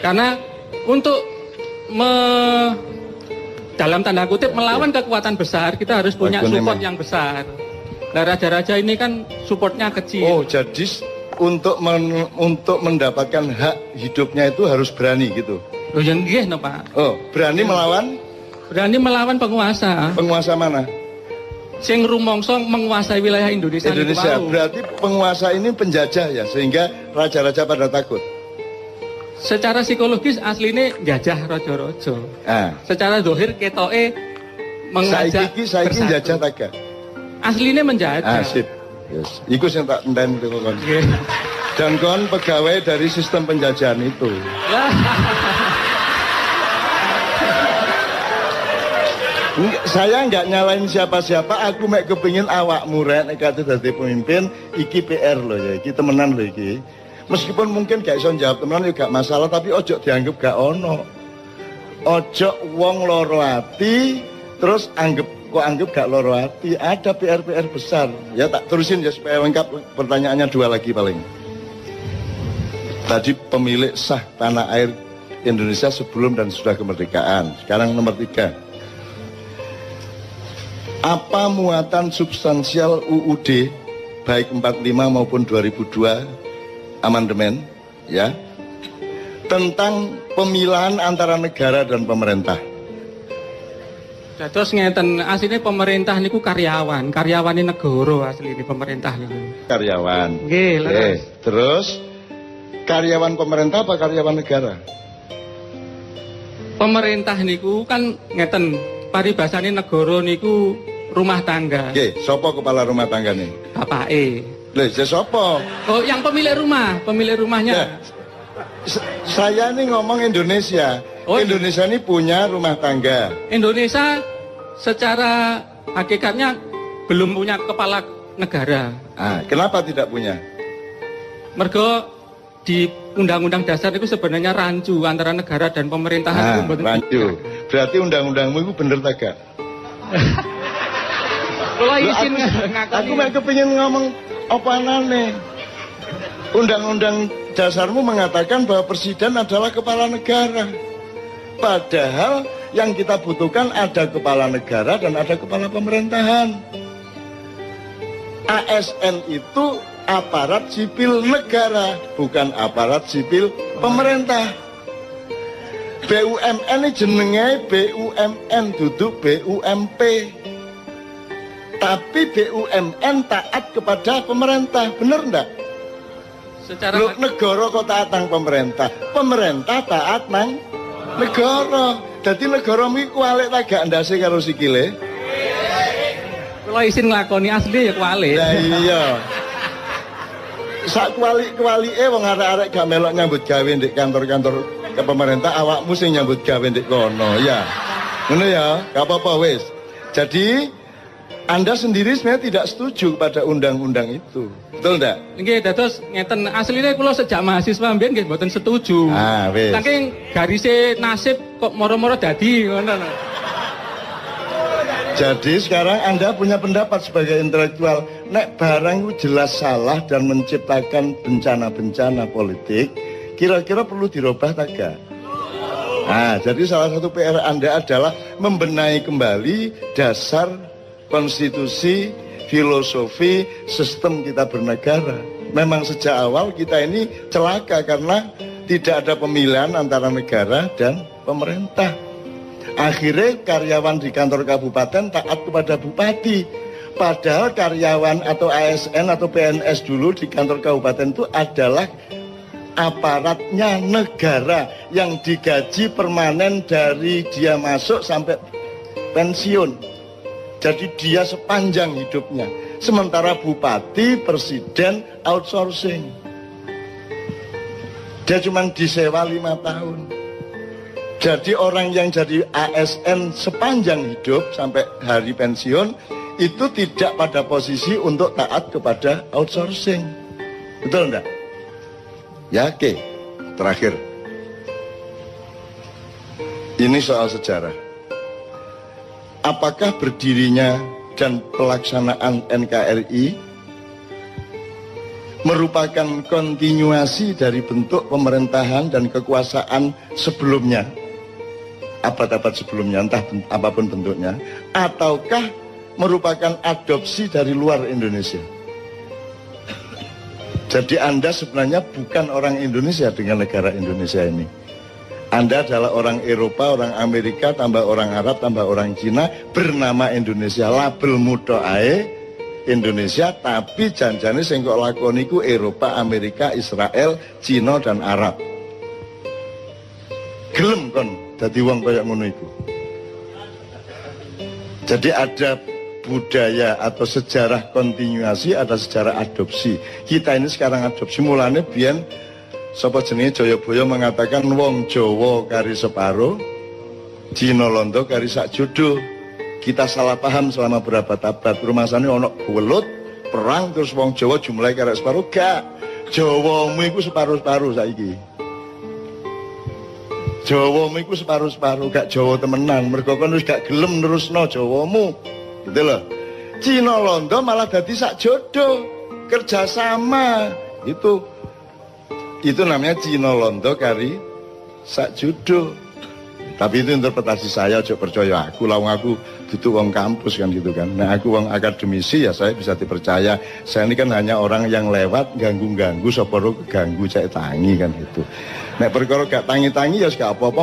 Karena untuk dalam tanda kutip melawan kekuatan besar, kita harus punya support yang besar. Nah, raja-raja ini kan supportnya kecil. Oh, jadi untuk mendapatkan hak hidupnya itu harus berani gitu. Loh yang nggih no, Pak. Oh, berani melawan? Berani melawan penguasa. Penguasa mana? Sing rumangsa menguasai wilayah Indonesia. Berarti penguasa ini penjajah ya, sehingga raja-raja pada takut. Secara psikologis aslinya jajah raja-raja. Secara zahir ketoke mengajak saiki jajah taga. Aslinya menjajah. Sip. Yes. Iku sing tak enten itu kon. Dan kon pegawai dari sistem penjajahan itu. Saya nggak nyalain siapa-siapa, aku mek kepingin awakmu rek nek kate dadi pemimpin, iki PR loh ya, iki temenan loh iki. Meskipun mungkin gak iso jawab temenan ya gak masalah, tapi ojo dianggap gak ono. Ojo wong loro ati terus anggap gak loro ati. Ada PR-PR besar. Ya tak terusin ya supaya lengkap, pertanyaannya 2 lagi paling. Tadi pemilik sah tanah air Indonesia sebelum dan sudah kemerdekaan. Sekarang nomor 3. Apa muatan substansial UUD baik 45 maupun 2002 amandemen ya tentang pemilahan antara negara dan pemerintah? Terus ngeten, aslinya pemerintah niku karyawan ini negara aslinya pemerintah niku. Karyawan. Nggih, terus karyawan pemerintah apa karyawan negara? Pemerintah niku kan ngeten, paribasane negara niku rumah tangga. Nggih, sapa kepala rumah tangga nih? Bapake. Lho, sapa? Oh, yang pemilik rumahnya. Ya, saya ini ngomong Indonesia. Oh, Indonesia ini punya rumah tangga. Indonesia secara hakikatnya belum punya kepala negara. Kenapa tidak punya? Mergo di Undang-Undang Dasar itu sebenarnya rancu antara negara dan pemerintahan. Rancu. Berarti undang-undangmu itu bener tak gak? Kalau izin ngakoni. Aku mau kepingin ngomong apa aneh. Undang-undang dasarmu mengatakan bahwa presiden adalah kepala negara. Padahal yang kita butuhkan ada kepala negara dan ada kepala pemerintahan. ASN itu aparat sipil negara, bukan aparat sipil pemerintah. BUMN ini jenenge BUMN, duduk BUMP. Tapi BUMN taat kepada pemerintah, bener enggak? Secara negara kok taat nang pemerintah, pemerintah taat nang negara. Jadi negara ini kualik tak gak ndase karo sikile? Kalau izin nglakoni asli ya kualik. Lah iya. Sak kualik-kualike wong arek-arek gak melok nyambut gawe ndek kantor-kantor ke pemerintah, awakmu sing nyambut gawe ndek kono ya. Ngono ya, gak apa-apa wis. Jadi Anda sendiri sebenarnya tidak setuju pada undang-undang itu. Betul enggak? Nggih, dados ngeten asline kula sejak mahasiswa mbiyen nggih mboten setuju. Wis. Saking garise nasib kok moro-moro dadi ngono. Jadi sekarang Anda punya pendapat sebagai intelektual, nek barang itu jelas salah dan menciptakan bencana-bencana politik, kira-kira perlu dirubah tak gak? Jadi salah satu PR Anda adalah membenahi kembali dasar konstitusi, filosofi, sistem kita bernegara. Memang sejak awal kita ini celaka karena tidak ada pemilihan antara negara dan pemerintah. Akhirnya karyawan di kantor kabupaten taat kepada bupati. Padahal karyawan atau ASN atau PNS dulu di kantor kabupaten itu adalah aparatnya negara yang digaji permanen dari dia masuk sampai pensiun. Jadi dia sepanjang hidupnya. Sementara bupati, presiden, outsourcing. Dia cuma disewa 5 tahun. Jadi orang yang jadi ASN sepanjang hidup sampai hari pensiun itu tidak pada posisi untuk taat kepada outsourcing. Betul enggak? Ya, oke. Terakhir. Ini soal sejarah. Apakah berdirinya dan pelaksanaan NKRI merupakan kontinuasi dari bentuk pemerintahan dan kekuasaan sebelumnya, abad-abad sebelumnya, entah apapun bentuknya, ataukah merupakan adopsi dari luar Indonesia? Jadi Anda sebenarnya bukan orang Indonesia dengan negara Indonesia ini. Anda adalah orang Eropa, orang Amerika, tambah orang Arab, tambah orang Cina, bernama Indonesia, label mutoae Indonesia, tapi janjane sing kok lakoni ku Eropa, Amerika, Israel, Cina dan Arab. Gelem kon dadi wong kaya ngono iku. Jadi ada budaya atau sejarah kontinuasi, ada sejarah adopsi. Kita ini sekarang adopsi, mulane biyen sapa jenenge Jayabaya mengatakan wong Jawa kari separo, Cina Londo kari sak jodoh. Kita salah paham selama berabad-abad. Rumasane ono welut perang terus wong Jawa jumlahe kari separo, gak. Jawamu iku separo-separo saiki. Jawamu iku separo-separo, gak Jawa temenan. Mergo kon wis gak gelem nerusno Jawamu. Gitu loh. Cina Londo malah dadi sak jodoh, kerjasama. Itu namanya Cina Londo kari sak jodoh. Tapi itu interpretasi saya, ojo percaya aku, lawang aku duduk wong kampus kan gitu kan. Nah aku wong akademisi ya saya bisa dipercaya. Saya ini kan hanya orang yang lewat ganggu-ganggu, soporo keganggu cek tangi kan gitu. Nek perkara gak tangi-tangi ya gak apa-apa,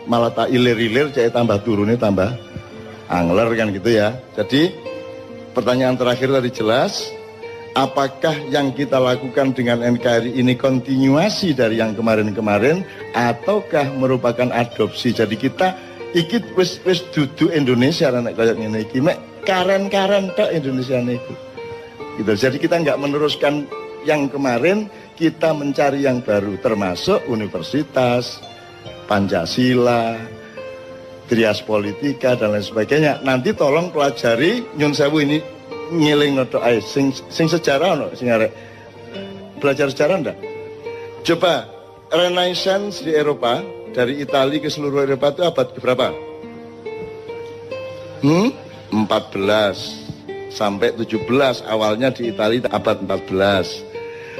malah tak ilir-ilir cek tambah turunnya tambah angler kan gitu ya. Jadi pertanyaan terakhir tadi jelas. Apakah yang kita lakukan dengan NKRI ini kontinuasi dari yang kemarin-kemarin ataukah merupakan adopsi? Jadi kita ikut wis duduk Indonesia nek kayak ngene iki mek karen-karen tok Indonesia niku. Gitu. Jadi kita nggak meneruskan yang kemarin, kita mencari yang baru termasuk universitas, Pancasila, trias politika dan lain sebagainya. Nanti tolong pelajari nyun sewu ini ngiling noto ae sing sejarah ono sing arek belajar sejarah ndak? Coba Renaissance di Eropa dari Italia ke seluruh Eropa itu abad berapa? 14 sampai 17 awalnya di Italia abad 14.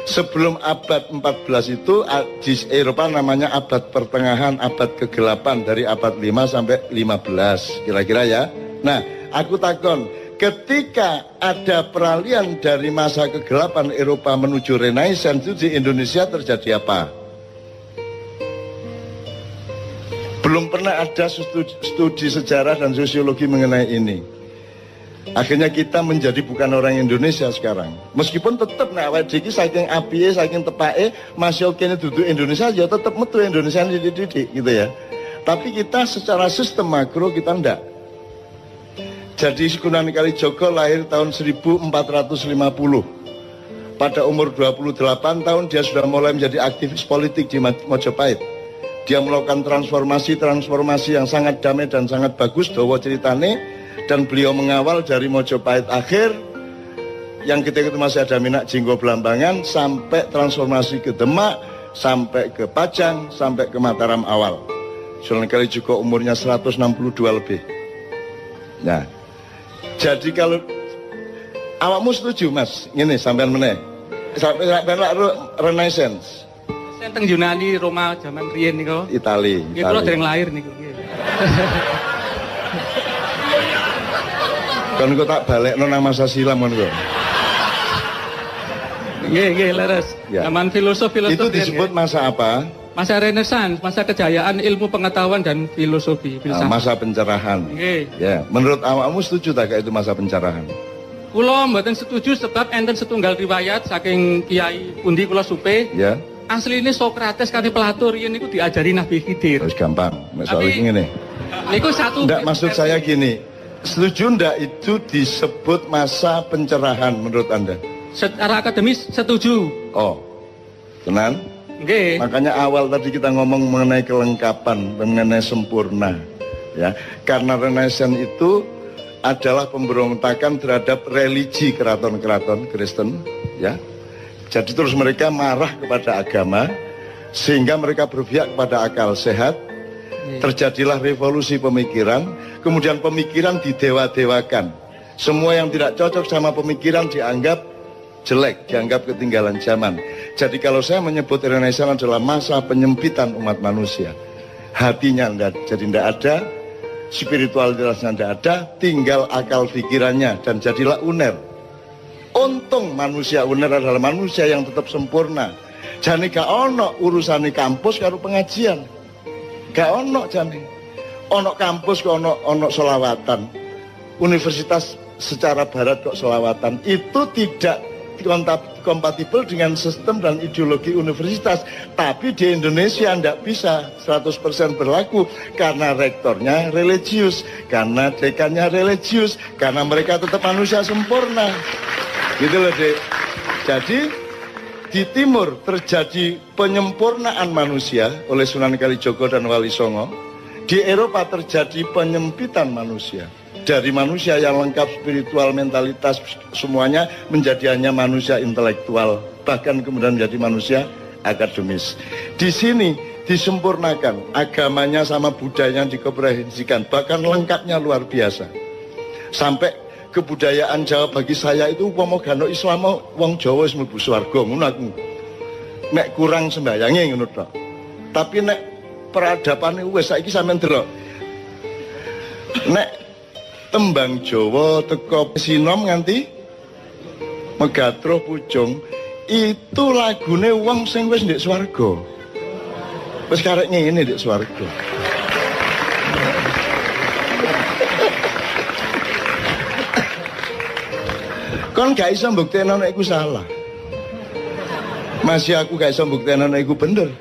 Sebelum abad 14 itu di Eropa namanya abad pertengahan, abad kegelapan dari abad 5 sampai 15 kira-kira ya. Nah, aku takon, ketika ada peralihan dari masa kegelapan Eropa menuju Renaissance itu di Indonesia terjadi apa? Belum pernah ada studi sejarah dan sosiologi mengenai ini. Akhirnya kita menjadi bukan orang Indonesia sekarang. Meskipun tetap nek awake dhewe saking apike, saking tepake masih kene duduk Indonesia ya tetap metu Indonesia dididik gitu ya. Tapi kita secara sistem makro kita ndak. Jadi Sunan Kalijaga lahir tahun 1450. Pada umur 28 tahun dia sudah mulai menjadi aktivis politik di Mojopahit. Dia melakukan transformasi yang sangat damai dan sangat bagus, dawa ceritane, dan beliau mengawal dari Mojopahit akhir yang kita itu masih ada Minak Jinggo Belambangan sampai transformasi ke Demak, sampai ke Pajang, sampai ke Mataram awal. Sunan Kalijaga umurnya 162 lebih. Nah, jadi kalau awakmu setuju Mas, ini sampean meneh. Sampai Renaissance. Saya teng Yunani, Roma zaman riyen niku. Itali. Nggih kula dereng lahir niku. Kan kok tak balekno nang masa silam ngono kok. Nggih, leres. Ya. Zaman filosofi Itu disebut masa apa? masa Renaissance, masa kejayaan ilmu pengetahuan dan filosofi. Masa pencerahan. Nggih. Ya, menurut awakmu setuju tak itu masa pencerahan? Kula mboten setuju sebab enten setunggal riwayat saking Kiai pundi kula supe. Ya. Asline Sokrates kali Plato riyen niku diajari Nabi Khidir. Terus gampang. Soal iki ngene. Niku satu. Ndak, maksud saya gini. Setuju ndak itu disebut masa pencerahan menurut Anda? Secara akademis setuju. Oh. Tenan? Nggih. Makanya awal tadi kita ngomong mengenai kelengkapan, mengenai sempurna. Ya. Karena Renaissance itu adalah pemberontakan terhadap religi keraton-keraton Kristen, ya. Jadi terus mereka marah kepada agama, sehingga mereka berpihak kepada akal sehat. Terjadilah revolusi pemikiran, kemudian pemikiran didewa-dewakan. Semua yang tidak cocok sama pemikiran dianggap jelek, dianggap ketinggalan zaman. Jadi kalau saya menyebut Indonesia adalah masa penyempitan umat manusia, hatinya jadi tidak ada, spiritualitasnya tidak ada, tinggal akal pikirannya, dan jadilah uner. Untung manusia uner adalah manusia yang tetap sempurna. Jani gak ono urusane kampus karo pengajian, gak ono jani. Ono kampus kok ono selawatan, universitas secara barat kok selawatan. Itu tidak kompatibel dengan sistem dan ideologi universitas. Tapi di Indonesia tidak bisa 100% berlaku, karena rektornya religius, karena dekannya religius, karena mereka tetap manusia sempurna. Gitu loh, Dek. Jadi di timur terjadi penyempurnaan manusia oleh Sunan Kalijogo dan Wali Songo. Di Eropa terjadi penyempitan manusia. Dari manusia yang lengkap spiritual, mentalitas, semuanya menjadi hanya manusia intelektual, bahkan kemudian menjadi manusia akademis. Di sini disempurnakan, agamanya sama budayanya dikomprensikan, bahkan lengkapnya luar biasa. Sampai kebudayaan Jawa bagi saya itu umpama gano Islam wong Jawa wis mlebu swarga ngono aku. Nek kurang sembayange ngono tok. Tapi nek peradapane wis saiki sampean delok. Nek tembang Jawa teko sinom nganti Megatro Pucung itu lagune wong sing wis ndek swarga. Wis karek ngene ndek swarga. Kon gak iso mbuktekno nek iku salah. Masih aku gak iso mbuktekno nek iku bener.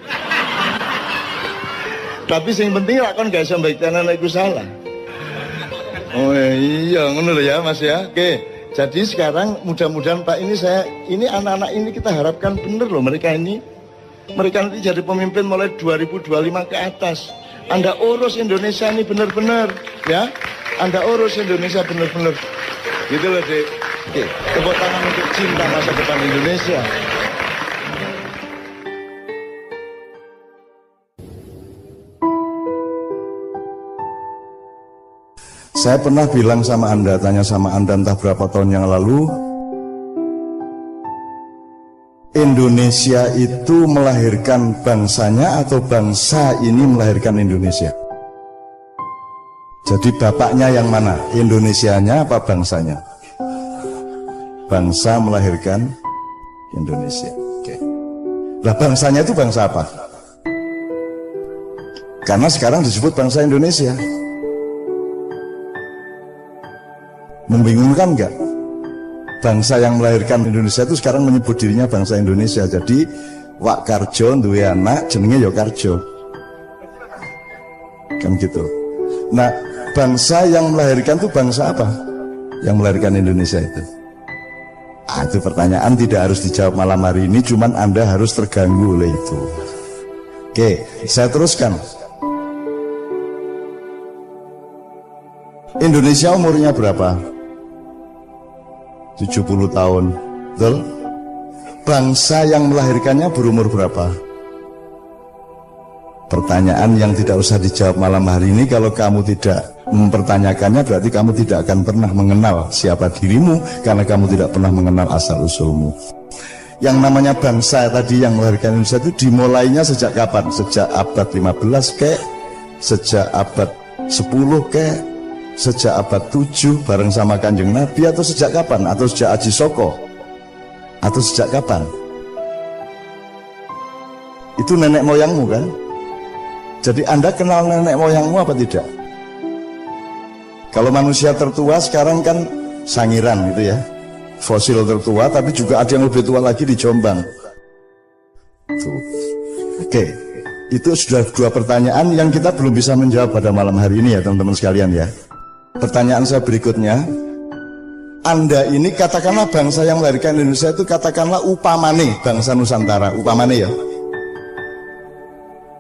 Tapi sing penting lah kon gak iso mbuktekno nek iku salah. Oh iya, ngono lho ya Mas ya. Oke. Jadi sekarang mudah-mudahan Pak ini anak-anak ini kita harapkan bener loh mereka ini. Mereka nanti jadi pemimpin mulai 2025 ke atas. Anda urus Indonesia ini bener-bener ya. Anda urus Indonesia bener-bener. Gitu loh, Dek. Oke, tepuk tangan untuk cinta masa depan Indonesia. Saya pernah bilang sama Anda, tanya sama Anda entah berapa tahun yang lalu, Indonesia itu melahirkan bangsanya atau bangsa ini melahirkan Indonesia? Jadi bapaknya yang mana? Indonesianya apa bangsanya? Bangsa melahirkan Indonesia. Oke. Lah bangsanya itu bangsa apa? Karena sekarang disebut bangsa Indonesia. Membingungkan enggak? Bangsa yang melahirkan Indonesia itu sekarang menyebut dirinya bangsa Indonesia. Jadi Wak Karjo duwe anak jenenge ya Karjo. Kan gitu. Nah, bangsa yang melahirkan itu bangsa apa? Yang melahirkan Indonesia itu. Itu pertanyaan tidak harus dijawab malam hari ini, cuman Anda harus terganggu oleh itu. Oke, saya teruskan. Indonesia umurnya berapa? 70 tahun. Betul? Bangsa yang melahirkannya berumur berapa? Pertanyaan yang tidak usah dijawab malam hari ini. Kalau kamu tidak mempertanyakannya, berarti kamu tidak akan pernah mengenal siapa dirimu, karena kamu tidak pernah mengenal asal-usulmu. Yang namanya bangsa tadi yang melahirkan Indonesia itu dimulainya sejak kapan? Sejak abad 15 kek, sejak abad 10 kek, sejak abad 7 bareng sama Kanjeng Nabi, atau sejak kapan? Atau sejak Aji Soko? Atau sejak kapan? Itu nenek moyangmu kan? Jadi Anda kenal nenek moyangmu apa tidak? Kalau manusia tertua sekarang kan Sangiran gitu ya, fosil tertua, tapi juga ada yang lebih tua lagi di Jombang. Tuh. Oke, itu sudah dua pertanyaan yang kita belum bisa menjawab pada malam hari ini ya teman-teman sekalian ya. Pertanyaan saya berikutnya, Anda ini katakanlah bangsa yang melahirkan Indonesia itu katakanlah upamane bangsa Nusantara, upamane ya.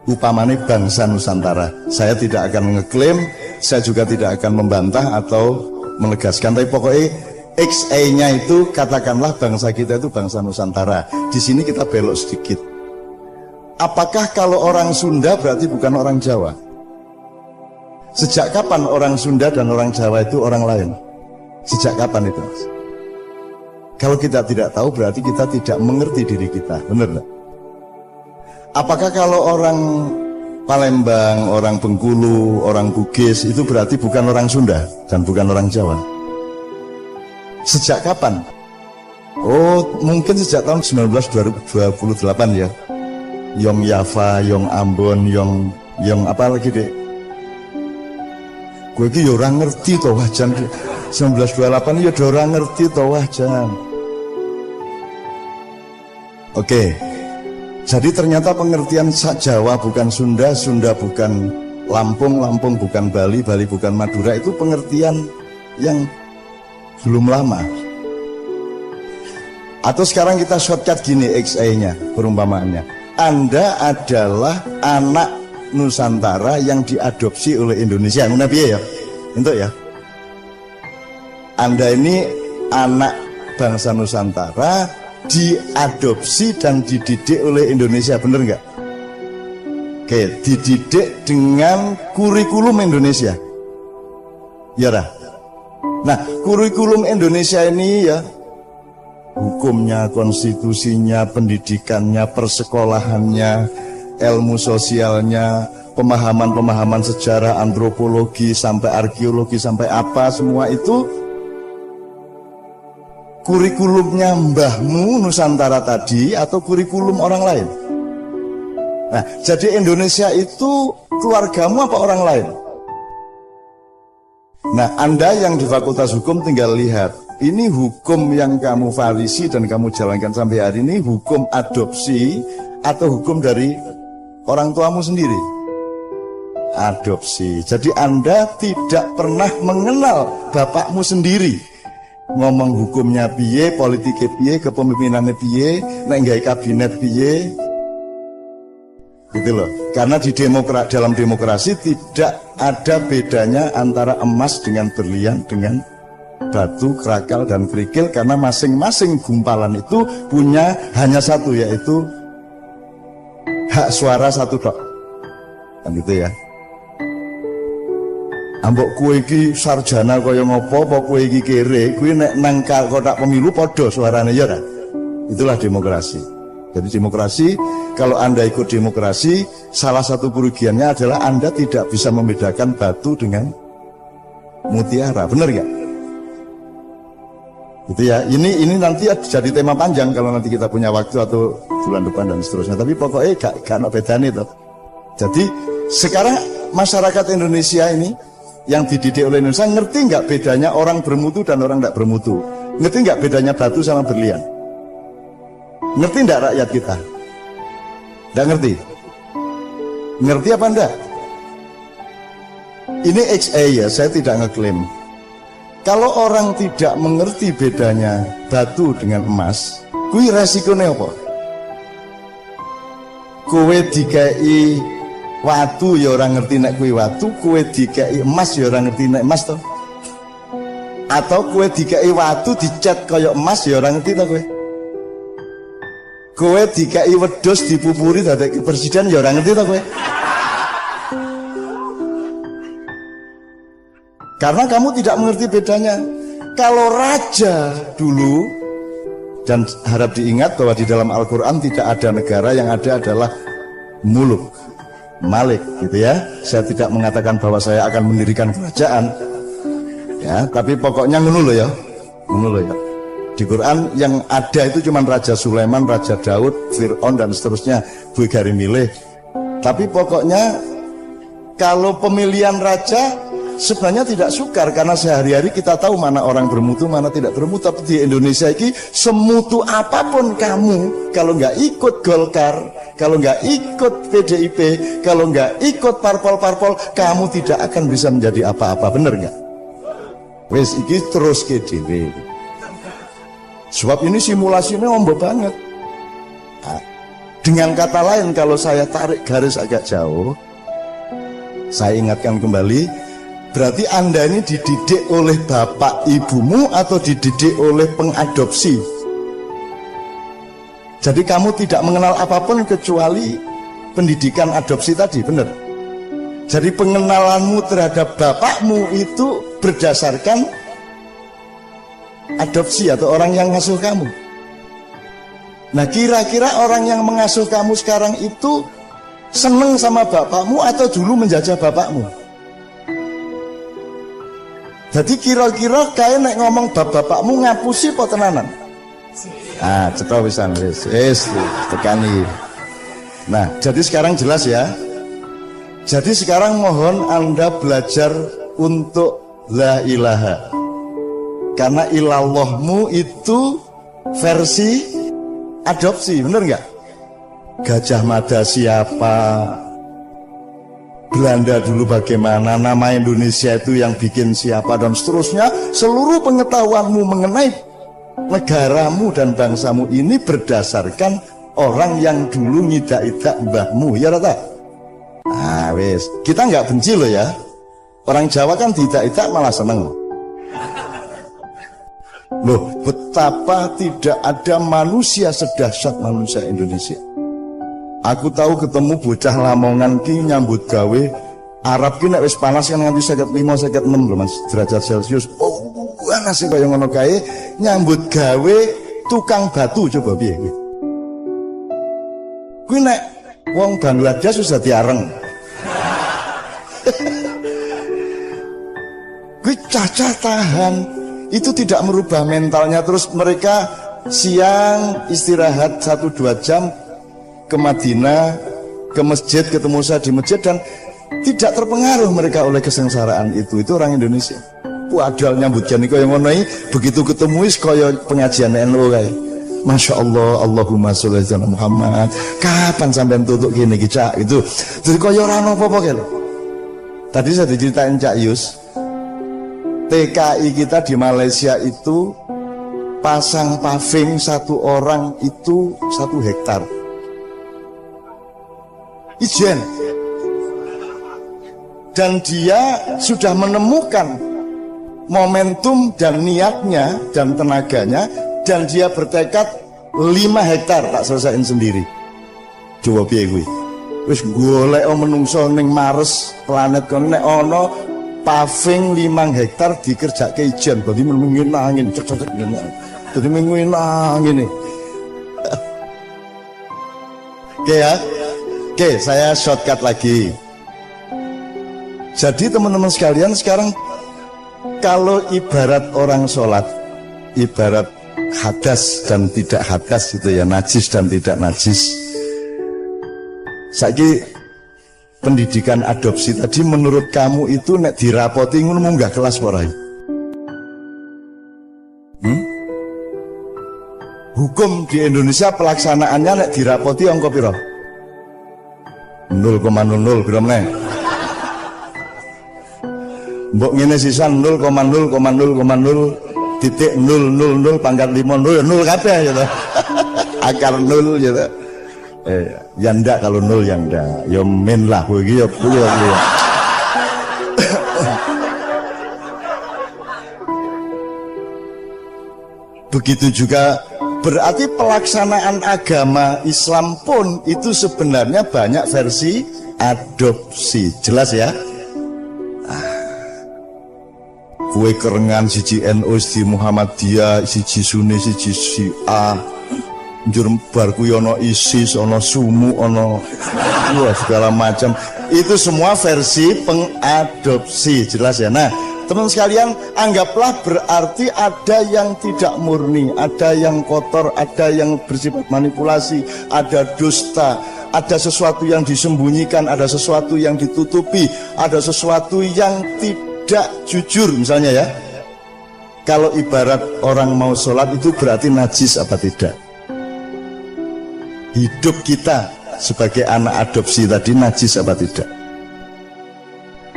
Upamane bangsa Nusantara. Saya tidak akan ngeklaim, saya juga tidak akan membantah atau menegaskan, tapi pokoknya XA-nya itu katakanlah bangsa kita itu bangsa Nusantara. Di sini kita belok sedikit. Apakah kalau orang Sunda berarti bukan orang Jawa? Sejak kapan orang Sunda dan orang Jawa itu orang lain? Sejak kapan itu? Kalau kita tidak tahu berarti kita tidak mengerti diri kita, benar nggak? Apakah kalau orang Palembang, orang Bengkulu, orang Bugis itu berarti bukan orang Sunda dan bukan orang Jawa? Sejak kapan? Oh, mungkin sejak tahun 1928 ya. Yong Yava, Yong Ambon, Yong apa lagi dek? Gue ki yo ora ngerti toh wajan 1928 ya ora ngerti toh wajan. Oke. Jadi ternyata pengertian Jawa bukan Sunda, Sunda bukan Lampung, Lampung bukan Bali, Bali bukan Madura, itu pengertian yang belum lama. Atau sekarang kita shortcut gini XA-nya, perumpamaannya. Anda adalah anak Nusantara yang diadopsi oleh Indonesia. Nabi ya, untuk ya. Anda ini anak bangsa Nusantara, diadopsi dan dididik oleh Indonesia, bener nggak? Oke, dididik dengan kurikulum Indonesia. Ya dah. Nah, kurikulum Indonesia ini ya, hukumnya, konstitusinya, pendidikannya, persekolahannya, ilmu sosialnya, pemahaman-pemahaman sejarah, antropologi, sampai arkeologi, sampai apa, semua itu kurikulumnya mbahmu Nusantara tadi atau kurikulum orang lain. Nah, jadi Indonesia itu keluargamu apa orang lain? Nah, Anda yang di Fakultas Hukum tinggal lihat, ini hukum yang kamu farisi dan kamu jalankan sampai hari ini hukum adopsi atau hukum dari orang tuamu sendiri? Adopsi. Jadi Anda tidak pernah mengenal bapakmu sendiri. Ngomong hukumnya piye, politiknya piye, kepemimpinannya piye, nek gawe kabinet piye. Gitu loh. Karena di dalam demokrasi tidak ada bedanya antara emas dengan berlian, dengan batu, kerakal, dan kerikil, karena masing-masing gumpalan itu punya hanya satu, yaitu hak suara satu tok. Kan gitu ya. Ambok kue iki sarjana kaya ngopo, apa kue iki kere, kue nek nang kotak pemilu podo suaranya ya kan. Itulah demokrasi. Jadi demokrasi, kalau Anda ikut demokrasi, salah satu kerugiannya adalah Anda tidak bisa membedakan batu dengan mutiara, benar nggak? Gitu ya. Ini nanti jadi tema panjang kalau nanti kita punya waktu atau bulan depan dan seterusnya. Tapi pokoknya gak ada bedanya itu. Jadi sekarang masyarakat Indonesia ini yang dididik oleh Indonesia ngerti nggak bedanya orang bermutu dan orang tidak bermutu? Ngerti nggak bedanya batu sama berlian? Ngerti enggak rakyat kita? Enggak ngerti? Ngerti apa enggak? Ini XA ya, saya tidak ngeklaim. Kalau orang tidak mengerti bedanya batu dengan emas, kui resikonya apa? Kowe dikai watu ya orang ngerti nek kui watu, kowe dikai emas ya orang ngerti nek emas toh. Atau kowe dikai watu dicat kaya emas ya orang ngerti toh kowe. Kowe dikai wedhus dipupuri dadi presiden ya ora ngerti to kowe. Karena kamu tidak mengerti bedanya. Kalau raja dulu, dan harap diingat bahwa di dalam Al-Quran tidak ada negara, yang ada adalah muluk, malik gitu ya. Saya tidak mengatakan bahwa saya akan mendirikan kerajaan ya, tapi pokoknya ngono lho ya. Ngono lho ya. Di Quran yang ada itu cuma Raja Sulaiman, Raja Daud, Fir'aun dan seterusnya, Bulgari milih. Tapi pokoknya kalau pemilihan raja sebenarnya tidak sukar, karena sehari-hari kita tahu mana orang bermutu, mana tidak bermutu. Tapi di Indonesia ini semutu apapun kamu, kalau nggak ikut Golkar, kalau nggak ikut PDIP, kalau nggak ikut parpol-parpol, kamu tidak akan bisa menjadi apa-apa, bener nggak? Wes iki terus ke dhewe. Sebab ini simulasinya ombak banget. Nah, dengan kata lain, kalau saya tarik garis agak jauh, saya ingatkan kembali, Berarti Anda ini dididik oleh bapak ibumu atau dididik oleh pengadopsi? Jadi kamu tidak mengenal apapun kecuali pendidikan adopsi tadi, benar? Jadi pengenalanmu terhadap bapakmu itu berdasarkan adopsi atau orang yang ngasuh kamu. Nah, kira-kira orang yang mengasuh kamu sekarang itu seneng sama bapakmu atau dulu menjajah bapakmu? Jadi kira-kira kayak nek ngomong bapakmu ngapusi apa tenanan? Ah, cetha wisan wis tekani. Nah, jadi sekarang jelas ya. Jadi sekarang mohon Anda belajar untuk la ilaha. Karena ilallahmu itu versi adopsi, bener nggak? Gajah Mada siapa? Belanda dulu bagaimana, nama Indonesia itu yang bikin siapa, dan seterusnya. Seluruh pengetahuanmu mengenai negaramu dan bangsamu ini berdasarkan orang yang dulu ngidak-idak mbahmu, ya rata. Nah wes, kita nggak benci loh ya. Orang Jawa kan tidak-idak malah seneng. Loh, betapa tidak ada manusia sedahsyat manusia Indonesia. Aku tahu ketemu bocah Lamongan ki nyambut gawe Arab ki nek wis panas kan nganti 55 56 lho Mas derajat Celcius. Oh, panas sih kaya ngono kae nyambut gawe tukang batu coba piye kuwi. Kuwi nek wong Bangladesh wis dadi areng. Kuwi cacah tahan. Itu tidak merubah mentalnya, terus mereka siang istirahat 1-2 jam ke Madinah, ke masjid, ketemu saya di masjid, dan tidak terpengaruh mereka oleh kesengsaraan itu orang Indonesia. Padahal nyambut jan kaya ngono begitu ketemu wis kaya pengajian NU kae. Masya Allah, Allahumma sholli ala Muhammad. Kapan sampean tutuk gini Cak itu. Jadi kaya ora apa-apa kae lho. Tadi saya diceritain Cak Yus, TKI kita di Malaysia itu pasang paving satu orang itu 1 hektar. Ijen. Dan dia sudah menemukan momentum dan niatnya dan tenaganya, dan dia bertekad 5 hektar tak selesaiin sendiri. Coba piye kuwi? Wis golek menungso ning Mars planet kono nek ana paving 5 hektar dikerjake ijen, berarti menungin angin cek-cek ngene. Dadi menungin angin ini. Oke ya. Oke, saya shortcut lagi. Jadi teman-teman sekalian, sekarang kalau ibarat orang sholat, ibarat hadas dan tidak hadas itu ya, najis dan tidak najis. Saiki pendidikan adopsi tadi menurut kamu itu nek dirapoti ngono munggah kelas ora? Hukum di Indonesia pelaksanaannya nek dirapoti angka piro? 0,00 piro meneh? Mbok ngene sisan 0,0,0,0 titik 000 pangkat 5 0 kabeh ya toh. Akar 0 ya toh. Ya ndak kalau 0 ya ndak. Ya min lah kowe iki ya kuwi ya. Begitu juga berarti pelaksanaan agama Islam pun itu sebenarnya banyak versi adopsi. Jelas ya? Kue kerengan siji NU, siji Muhammadiyah, siji Sunni, siji Syiah, njur bar kuwi ana ISIS, ana Sumu, ana segala macam. Itu semua versi pengadopsi, jelas ya. Nah, teman sekalian, anggaplah berarti ada yang tidak murni, ada yang kotor, ada yang bersifat manipulasi, ada dusta, ada sesuatu yang disembunyikan, ada sesuatu yang ditutupi, ada sesuatu yang tidak jujur misalnya ya. Kalau ibarat orang mau sholat itu berarti najis apa tidak? Hidup kita sebagai anak adopsi tadi najis apa tidak?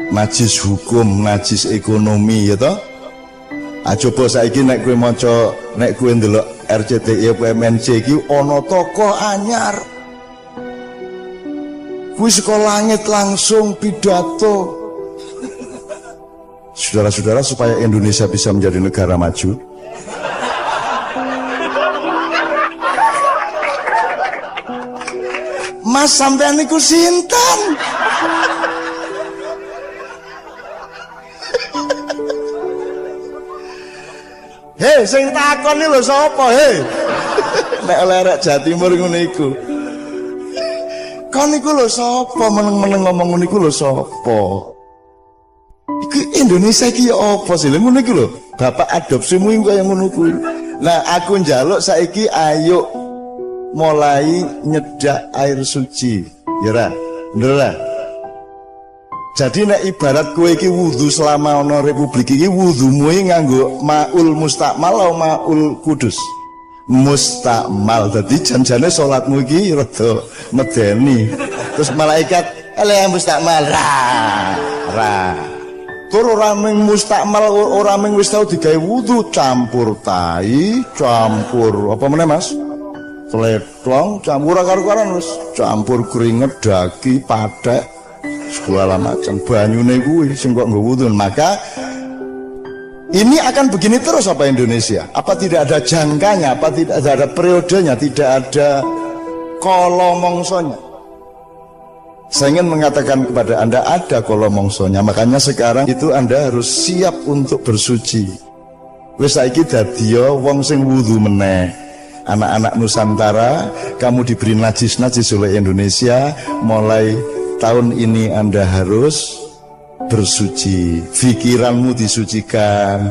Najis hukum, najis ekonomi ya toh? Coba saiki nek kowe maca, nek kowe ndelok RCTI apa MNC iki ana tokoh anyar. Kuwi saka langit langsung pidato. Saudara-saudara, supaya Indonesia bisa menjadi negara maju, Mas sampean niku sinten? Hei, sing takon iki lho sapa, hei? Nek lerek Jawa Timur ngono iku. Kon niku lho sapa meneng-meneng ngomong ngono iku lho sapa? Iku Indonesia iki ya apa sih? Lha ngono iku lho. Bapak adopsimu iku kaya ngono kuwi. Nah, aku njaluk saiki ayo mulai nyedak air suci. Ya ra? Bener ra? Jadi nek ibarat kowe iki wudu selama ana republik iki, wudumu iki nganggo maul mustakmal atau maul kudus. Mustakmal. Dadi janjane salatmu iki rada medeni. Terus malaikat ele mustakmal ra. Tur ora ming mustakmal, ora ming wis tau digawe wudu, campur tai, campur apa meneh Mas? Tletong, campur karo-karan wis, campur keringet, daki, pathek, segala macam banyune kuwi sing kok nggo wudu. Maka ini akan begini terus apa Indonesia? Apa tidak ada jangkanya? Apa tidak ada periodenya? Tidak ada kolomongsonya? Saya ingin mengatakan kepada Anda ada kolomongsonya. Makanya sekarang itu Anda harus siap untuk bersuci. Wis saiki dadiya wong sing wudu meneh. Anak-anak Nusantara, kamu diberi najis-najis oleh Indonesia. Mulai tahun ini Anda harus bersuci. Pikiranmu disucikan,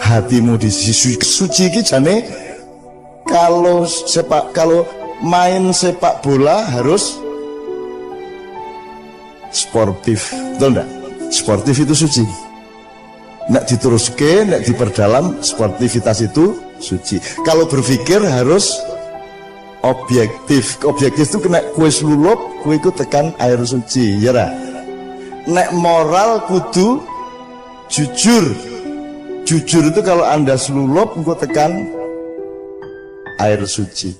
hatimu disucikan. Suci iki jane kalau main sepak bola harus sportif, betul enggak? Sportif itu suci. Nek diteruske, nek diperdalam, sportivitas itu suci. Kalau berpikir harus objektif. Objektif itu kena kue selulup, kue itu tekan air suci, ya ra? Nek moral kudu jujur. Jujur itu kalau Anda selulup, kue tekan air suci.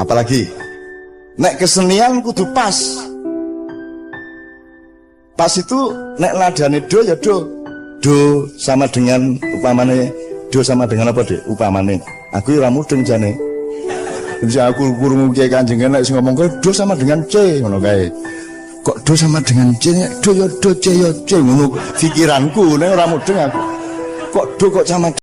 Apalagi nek kesenian kudu pas. Pas itu nek nadane do ya do. Do sama dengan upamane, do sama dengan apa deh upamane. Aku ora mudeng jane. Bisa aku kurung kiai Kanjeng nek sing ngomong kowe do sama dengan C ngono kae. Kok do sama dengan C? Do ya do C ya C ngono pikiranku nek ora mudeng aku. Kok do kok sama